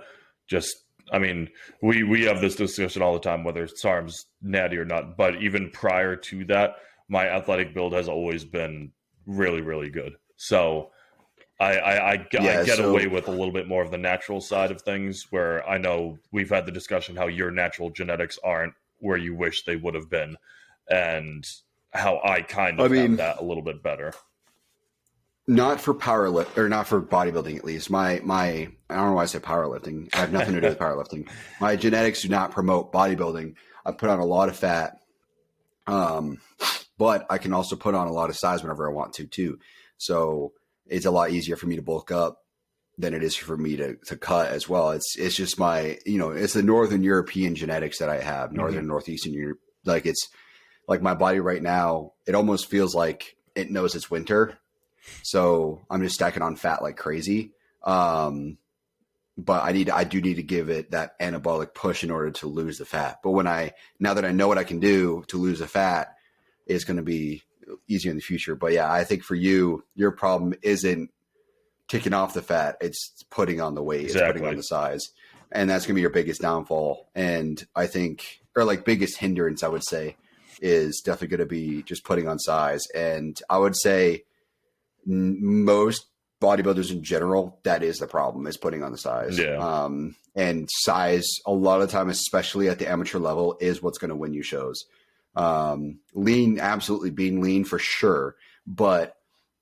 I mean, we have this discussion all the time, whether SARM's natty or not. But even prior to that, my athletic build has always been really, really good. So I get away with a little bit more of the natural side of things, where I know we've had the discussion how your natural genetics aren't where you wish they would have been, and how I kind of have that a little bit better. Not for powerlift, or not for bodybuilding at least. My I don't know why I said powerlifting. I have nothing to do with powerlifting. My genetics do not promote bodybuilding. I put on a lot of fat, but I can also put on a lot of size whenever I want to too. So it's a lot easier for me to bulk up than it is for me to cut as well. It's just my, you know, it's the Northern European genetics that I have, Northern Northeastern Europe. Like, it's like my body right now, it almost feels like it knows it's winter. So I'm just stacking on fat like crazy. But I do need to give it that anabolic push in order to lose the fat. But now that I know what I can do to lose the fat, it's going to be easier in the future. But yeah, I think for you, your problem isn't kicking off the fat. It's putting on the weight. Exactly. It's putting on the size. And that's going to be your biggest downfall. And I think, or like biggest hindrance, I would say, is definitely going to be just putting on size. And I would say most bodybuilders in general, that is the problem, is putting on the size. Yeah. And size, a lot of the time, especially at the amateur level, is what's going to win you shows. Lean, absolutely, being lean for sure. But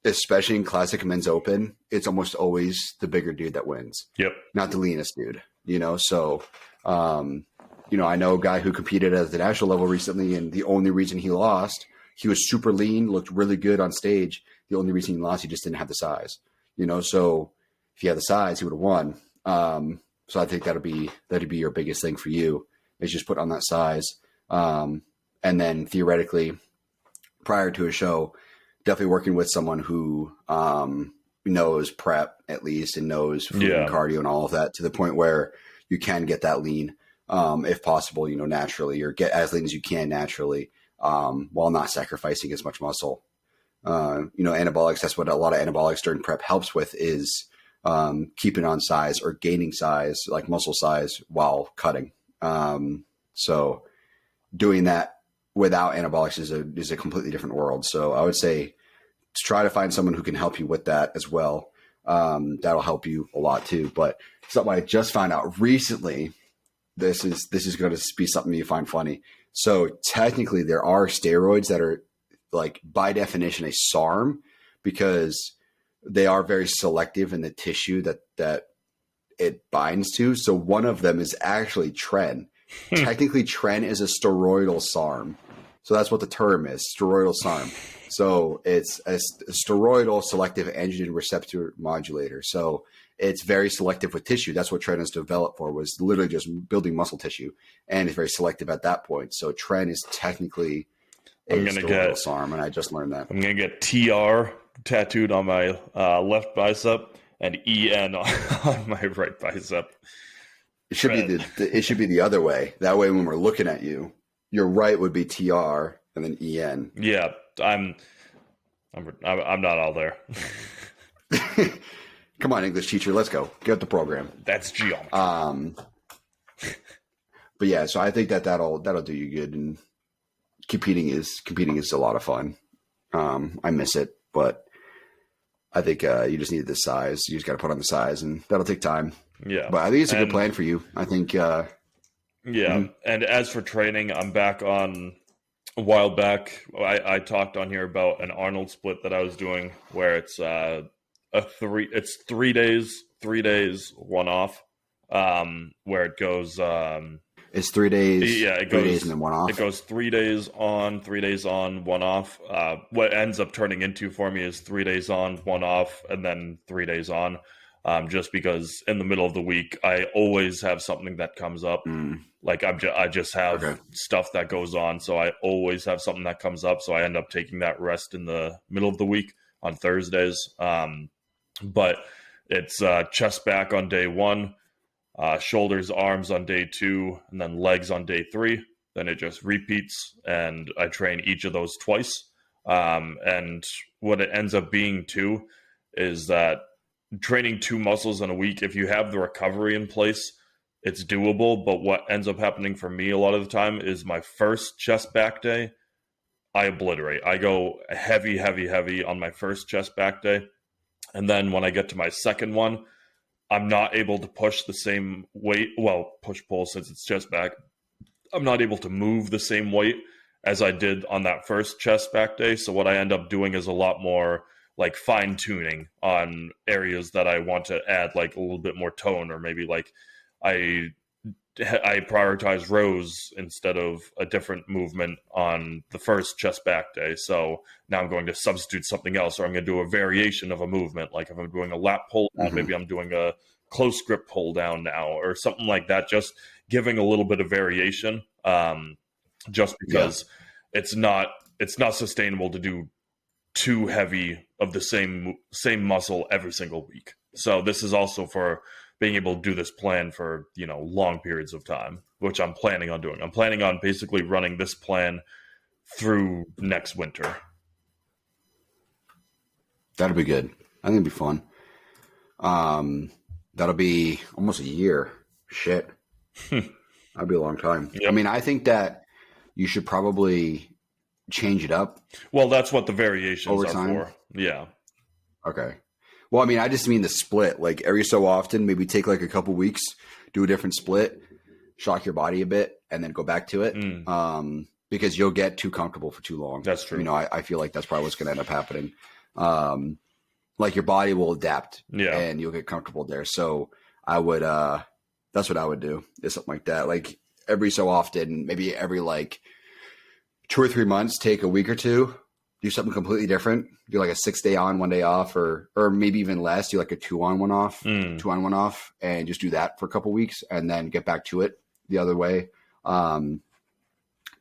especially in classic men's open, it's almost always the bigger dude that wins. Yep. Not the leanest dude, you know? So, you know, I know a guy who competed at the national level recently, and the only reason he lost, he was super lean, looked really good on stage. The only reason he lost, he just didn't have the size, you know? So if he had the size, he would have won. So I think that'd be your biggest thing for you, is just put on that size. And then theoretically, prior to a show, definitely working with someone who knows prep at least, and knows food and cardio and all of that, to the point where you can get that lean, if possible, you know, naturally, or get as lean as you can naturally, while not sacrificing as much muscle. You know, anabolics, that's what a lot of anabolics during prep helps with, is keeping on size or gaining size, like muscle size, while cutting. So doing that without anabolics is a completely different world. So I would say try to find someone who can help you with that as well. That'll help you a lot too. But something I just found out recently, this is going to be something you find funny. So technically there are steroids that are like by definition a SARM because they are very selective in the tissue that it binds to. So one of them is actually tren. Technically, tren is a steroidal SARM. So that's what the term is, steroidal SARM. So it's a steroidal selective androgen receptor modulator. So it's very selective with tissue. That's what tren is developed for, was literally just building muscle tissue. And it's very selective at that point. So tren is technically a steroidal SARM, and I just learned that. I'm going to get TR tattooed on my left bicep and EN on my right bicep. It should it should be the other way. That way, when we're looking at you, your right would be TR and then EN. Yeah, I'm not all there. Come on, English teacher, let's go. Get the program. That's geometry. But yeah, so I think that'll do you good. And competing is a lot of fun. I miss it, but I think you just need the size. You just got to put on the size, and that'll take time. Yeah, but I think it's a good plan for you. I think. Yeah, and as for training, I'm back on. A while back, I talked on here about an Arnold split that I was doing, where it's 3 days, 1 off, where it goes. It's 3 days. Yeah, it goes 3 days and then 1 off. It goes 3 days on, 3 days on, 1 off. What ends up turning into for me is 3 days on, 1 off, and then 3 days on. Just because in the middle of the week, I always have something that comes up. Like I just have stuff that goes on. So I always have something that comes up. So I end up taking that rest in the middle of the week on Thursdays. But it's chest back on day 1, shoulders, arms on day 2, and then legs on day 3. Then it just repeats, and I train each of those twice. And what it ends up being too is that training 2 muscles in a week, if you have the recovery in place, it's doable. But what ends up happening for me a lot of the time is my first chest back day, I obliterate. I go heavy on my first chest back day. And then when I get to my second one, I'm not able to push the same weight. Well, push-pull since it's chest back. I'm not able to move the same weight as I did on that first chest back day. So what I end up doing is a lot more like fine-tuning on areas that I want to add like a little bit more tone, or maybe like I prioritize rows instead of a different movement on the first chest back day. So now I'm going to substitute something else, or I'm going to do a variation of a movement. Like if I'm doing a lat pull down, maybe I'm doing a close grip pull down now, or something like that. Just giving a little bit of variation, just because it's not sustainable to do too heavy of the same muscle every single week. So this is also for being able to do this plan for, long periods of time, which I'm planning on doing. I'm planning on basically running this plan through next winter. That'll be good. I think it'll be fun. That'll be almost a year. Shit. That'll be a long time. Yep. I mean, I think that you should probably change it up. Well, that's what the variations are for. Yeah. Okay. Well, I mean, I just mean the split. Like every so often, maybe take like a couple weeks, do a different split, shock your body a bit, and then go back to it. Because you'll get too comfortable for too long. That's true. I feel like that's probably what's going to end up happening. Like your body will adapt, and you'll get comfortable there. So I would, that's what I would do, is something like that. Like every so often, maybe every like 2 or 3 months, take a week or two, do something completely different. Do like a 6 day on, 1 day off, or maybe even less. Do like a 2 on, 1 off, 2 on, 1 off, and just do that for a couple weeks, and then get back to it the other way. Or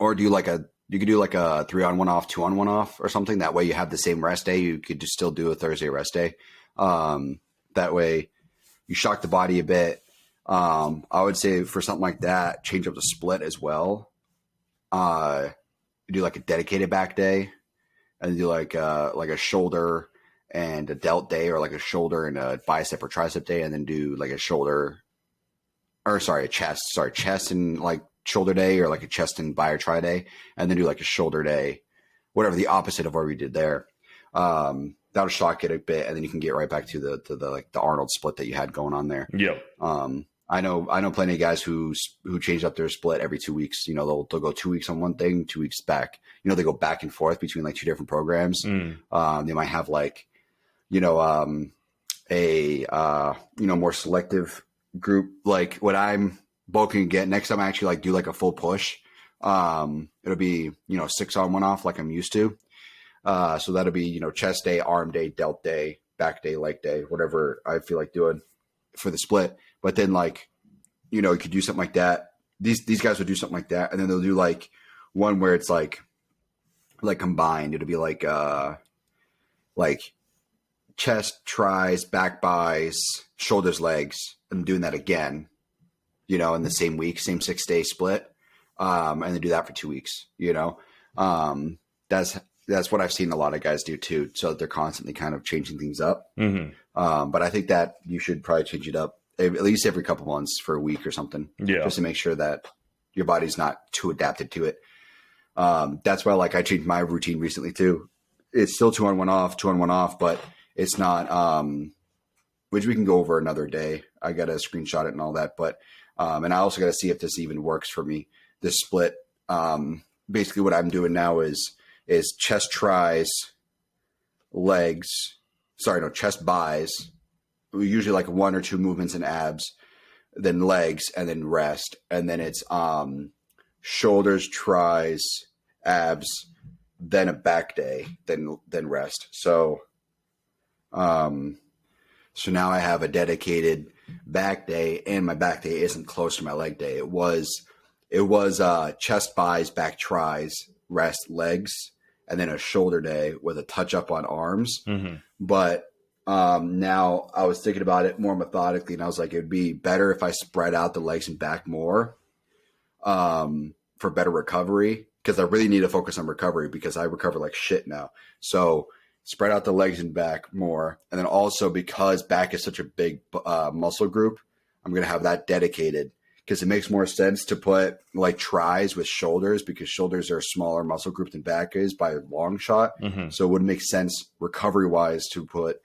you could do like a 3 on, 1 off, 2 on, 1 off, or something. That way you have the same rest day. You could just still do a Thursday rest day. That way you shock the body a bit. I would say for something like that, change up the split as well. Do like a dedicated back day, and do like a shoulder and a delt day, or like a shoulder and a bicep or tricep day, and then do like a chest and like shoulder day, or like a chest and bi or tri day, and then do like a shoulder day, whatever, the opposite of what we did there. That'll shock it a bit, and then you can get right back to the Arnold split that you had going on there. Yep. I know plenty of guys who change up their split every 2 weeks. You know, they'll go 2 weeks on one thing, 2 weeks back. You know, they go back and forth between like 2 different programs. They might have like, you know, more selective group. Like what I'm bulking again, next time I actually like do like a full push, it'll be, you know, 6 on, 1 off like I'm used to. So that'll be, you know, chest day, arm day, delt day, back day, leg day, whatever I feel like doing for the split. But then like, you know, you could do something like that. These guys would do something like that. And then they'll do like one where it's like combined. It'll be like chest, tries, back buys, shoulders, legs, and doing that again, you know, in the same week, same 6-day split. And then do that for 2 weeks, you know. That's what I've seen a lot of guys do too. So they're constantly kind of changing things up. But I think that you should probably change it up at least every couple months for a week or something. Yeah. Just to make sure that your body's not too adapted to it. That's why like I changed my routine recently too. It's still 2 on, 1 off, 2 on, 1 off, but it's not, which we can go over another day. I got to screenshot it and all that. But, and I also got to see if this even works for me, this split. Basically what I'm doing now is chest tries, chest buys, usually like 1 or 2 movements in abs, then legs, and then rest. And then it's shoulders, tries, abs, then a back day, then rest. So now I have a dedicated back day, and my back day isn't close to my leg day. It was chest buys, back tries, rest, legs, and then a shoulder day with a touch up on arms. But now I was thinking about it more methodically, and I was like, it'd be better if I spread out the legs and back more for better recovery, because I really need to focus on recovery because I recover like shit now. So spread out the legs and back more. And then also because back is such a big muscle group, I'm going to have that dedicated, because it makes more sense to put like tries with shoulders, because shoulders are a smaller muscle group than back is by a long shot. So it would make sense recovery wise to put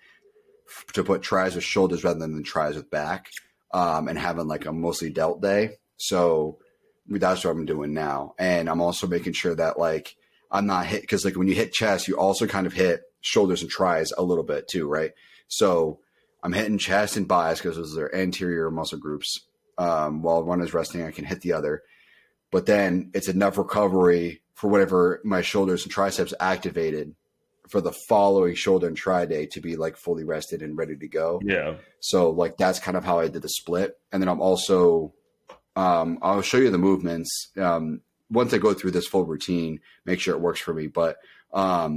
tries with shoulders rather than tries with back, and having like a mostly delt day. So that's what I'm doing now. And I'm also making sure that like I'm not hit, because like when you hit chest, you also kind of hit shoulders and tries a little bit too, right? So I'm hitting chest and buys because those are anterior muscle groups. While one is resting, I can hit the other. But then it's enough recovery for whatever my shoulders and triceps activated for the following shoulder and tri day to be like fully rested and ready to go. Yeah. So like that's kind of how I did the split. And then I'm also, I'll show you the movements. Once I go through this full routine, make sure it works for me. But I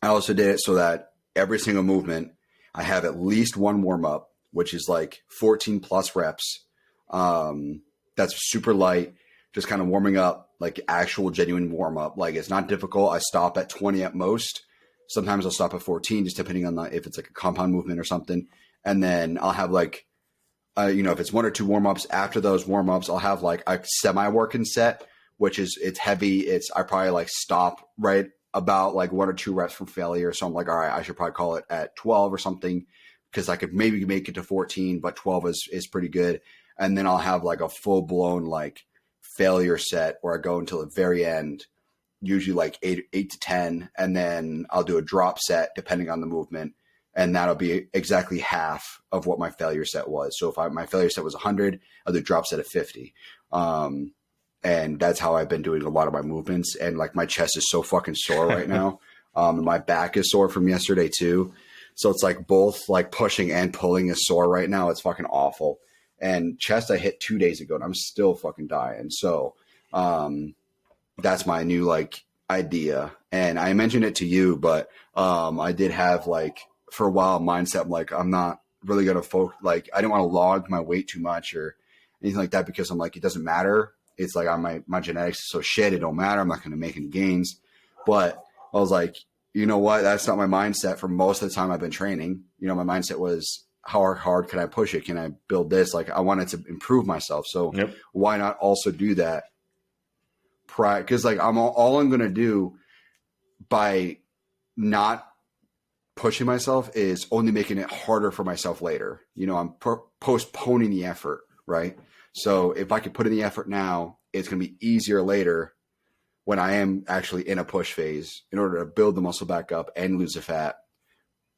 also did it so that every single movement, I have at least one warm up, which is like 14 plus reps. That's super light, just kind of warming up, like actual genuine warm up. Like it's not difficult. I stop at 20 at most. Sometimes I'll stop at 14, just depending on if it's like a compound movement or something. And then I'll have like, if it's 1 or 2 warm ups, after those warm ups, I'll have like a semi working set, which is, it's heavy. I probably like stop right about like 1 or 2 reps from failure. So I'm like, all right, I should probably call it at 12 or something, because I could maybe make it to 14, but 12 is pretty good. And then I'll have like a full blown like failure set where I go until the very end, usually like 8 to 10. And then I'll do a drop set depending on the movement. And that'll be exactly half of what my failure set was. So if my failure set was 100, I'll do a drop set of 50. And that's how I've been doing a lot of my movements. And like my chest is so fucking sore right now. My back is sore from yesterday too. So it's like both like pushing and pulling is sore right now. It's fucking awful. And chest I hit 2 days ago and I'm still fucking dying. So that's my new like idea. And I mentioned it to you, but I did have like for a while mindset. I'm like, I'm not really going to focus. Like I didn't want to log my weight too much or anything like that, because I'm like, it doesn't matter. It's like my genetics is so shit. It don't matter. I'm not going to make any gains. But I was like, you know what? That's not my mindset for most of the time I've been training. My mindset was, how hard can I push it? Can I build this? Like I wanted to improve myself. So why not also do that? Because like all I'm going to do by not pushing myself is only making it harder for myself later. I'm postponing the effort, right? So if I could put in the effort now, it's going to be easier later when I am actually in a push phase in order to build the muscle back up and lose the fat,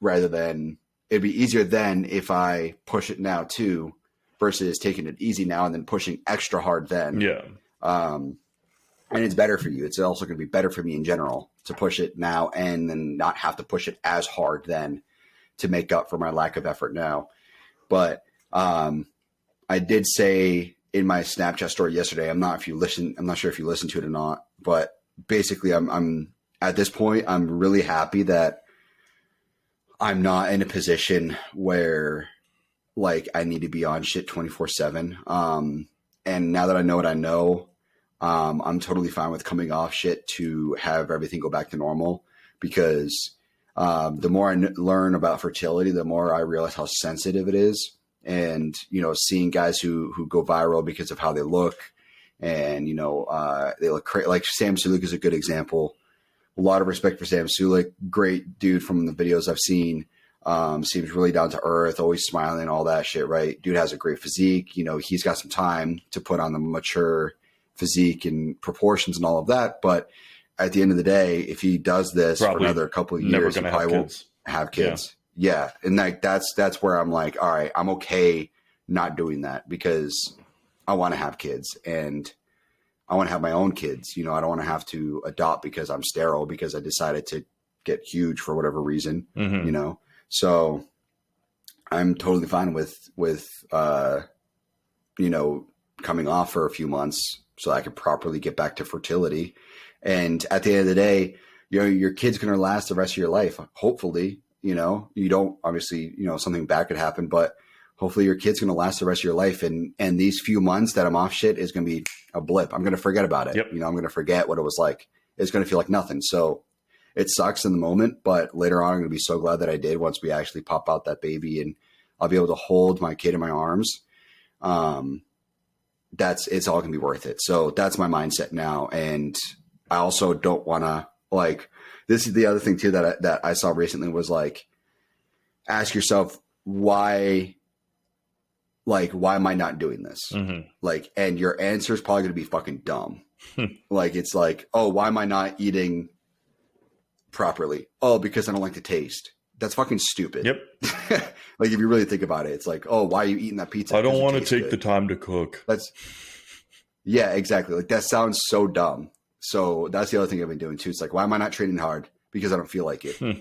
rather than it'd be easier then if I push it now too, versus taking it easy now and then pushing extra hard then. Yeah. And it's better for you. It's also going to be better for me in general to push it now and then not have to push it as hard then to make up for my lack of effort now. But I did say in my Snapchat story yesterday, I'm not sure if you listened to it or not, but basically I'm at this point, I'm really happy that I'm not in a position where like I need to be on shit 24/7. And now that I know what I know, I'm totally fine with coming off shit to have everything go back to normal, because the more I learn about fertility, the more I realize how sensitive it is. And, you know, seeing guys who go viral because of how they look, and, you know, they look like Sam Sulek is a good example. A lot of respect for Sam Sulek. Great dude from the videos I've seen. Seems really down to earth, always smiling, all that shit, right? Dude has a great physique. You know, he's got some time to put on the mature physique and proportions and all of that. But at the end of the day, if he does this for another couple of years, he probably won't have kids. Yeah. And like, that's where I'm like, all right, I'm okay not doing that, because I want to have kids and I want to have my own kids. You know, I don't want to have to adopt because I'm sterile, because I decided to get huge for whatever reason, you know? So I'm totally fine with, you know, coming off for a few months so I can properly get back to fertility. And at the end of the day, you know, your kid's going to last the rest of your life. Hopefully, you know, you don't, obviously, you know, something bad could happen, but hopefully your kid's going to last the rest of your life. And these few months that I'm off shit is going to be a blip. I'm going to forget about it. You know, I'm going to forget what it was like. It's going to feel like nothing. So it sucks in the moment, but later on, I'm going to be so glad that I did once we actually pop out that baby and I'll be able to hold my kid in my arms. It's all going to be worth it. So that's my mindset now. And I also don't want to, like, this is the other thing too that I saw recently was like, ask yourself, why am I not doing this? Like, and your answer is probably going to be fucking dumb. Like, it's like, oh, why am I not eating properly? Oh, because I don't like the taste. That's fucking stupid. Like, if you really think about it, it's like, oh, why are you eating that pizza? I don't want to take the time to cook. Yeah, exactly. Like, that sounds so dumb. So that's the other thing I've been doing too. It's like, why am I not training hard? Because I don't feel like it. Well,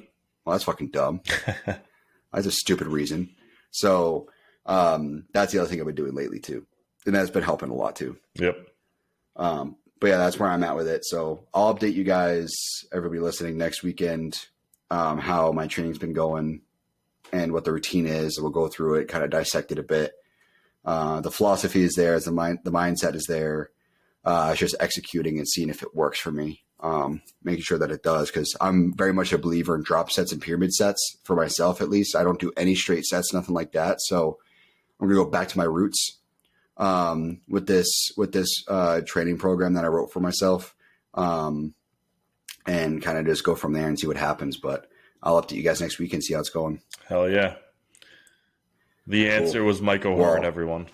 that's fucking dumb. That's a stupid reason. So that's the other thing I've been doing lately too. And that's been helping a lot too. But yeah, that's where I'm at with it. So I'll update you guys, everybody listening, next weekend, how my training's been going and what the routine is. We'll go through it, kind of dissect it a bit. The philosophy is there, the mindset is there. It's just executing and seeing if it works for me. Making sure that it does, because I'm very much a believer in drop sets and pyramid sets for myself, at least. I don't do any straight sets, nothing like that. So I'm going to go back to my roots with this training program that I wrote for myself, and kind of just go from there and see what happens. But I'll update you guys next week and see how it's going. Hell yeah. The answer was Mike O'Hearn, everyone,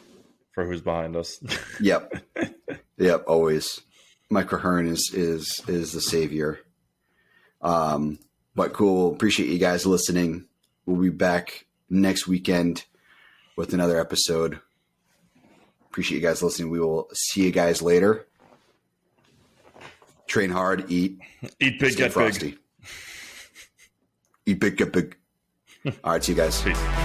for who's behind us. Yep. Always. Mike O'Hearn is the savior. But cool. Appreciate you guys listening. We'll be back next weekend with another episode. Appreciate you guys listening. We will see you guys later. Train hard, eat big, get frosty. big. Eat big, get big. All right, see you guys. Peace.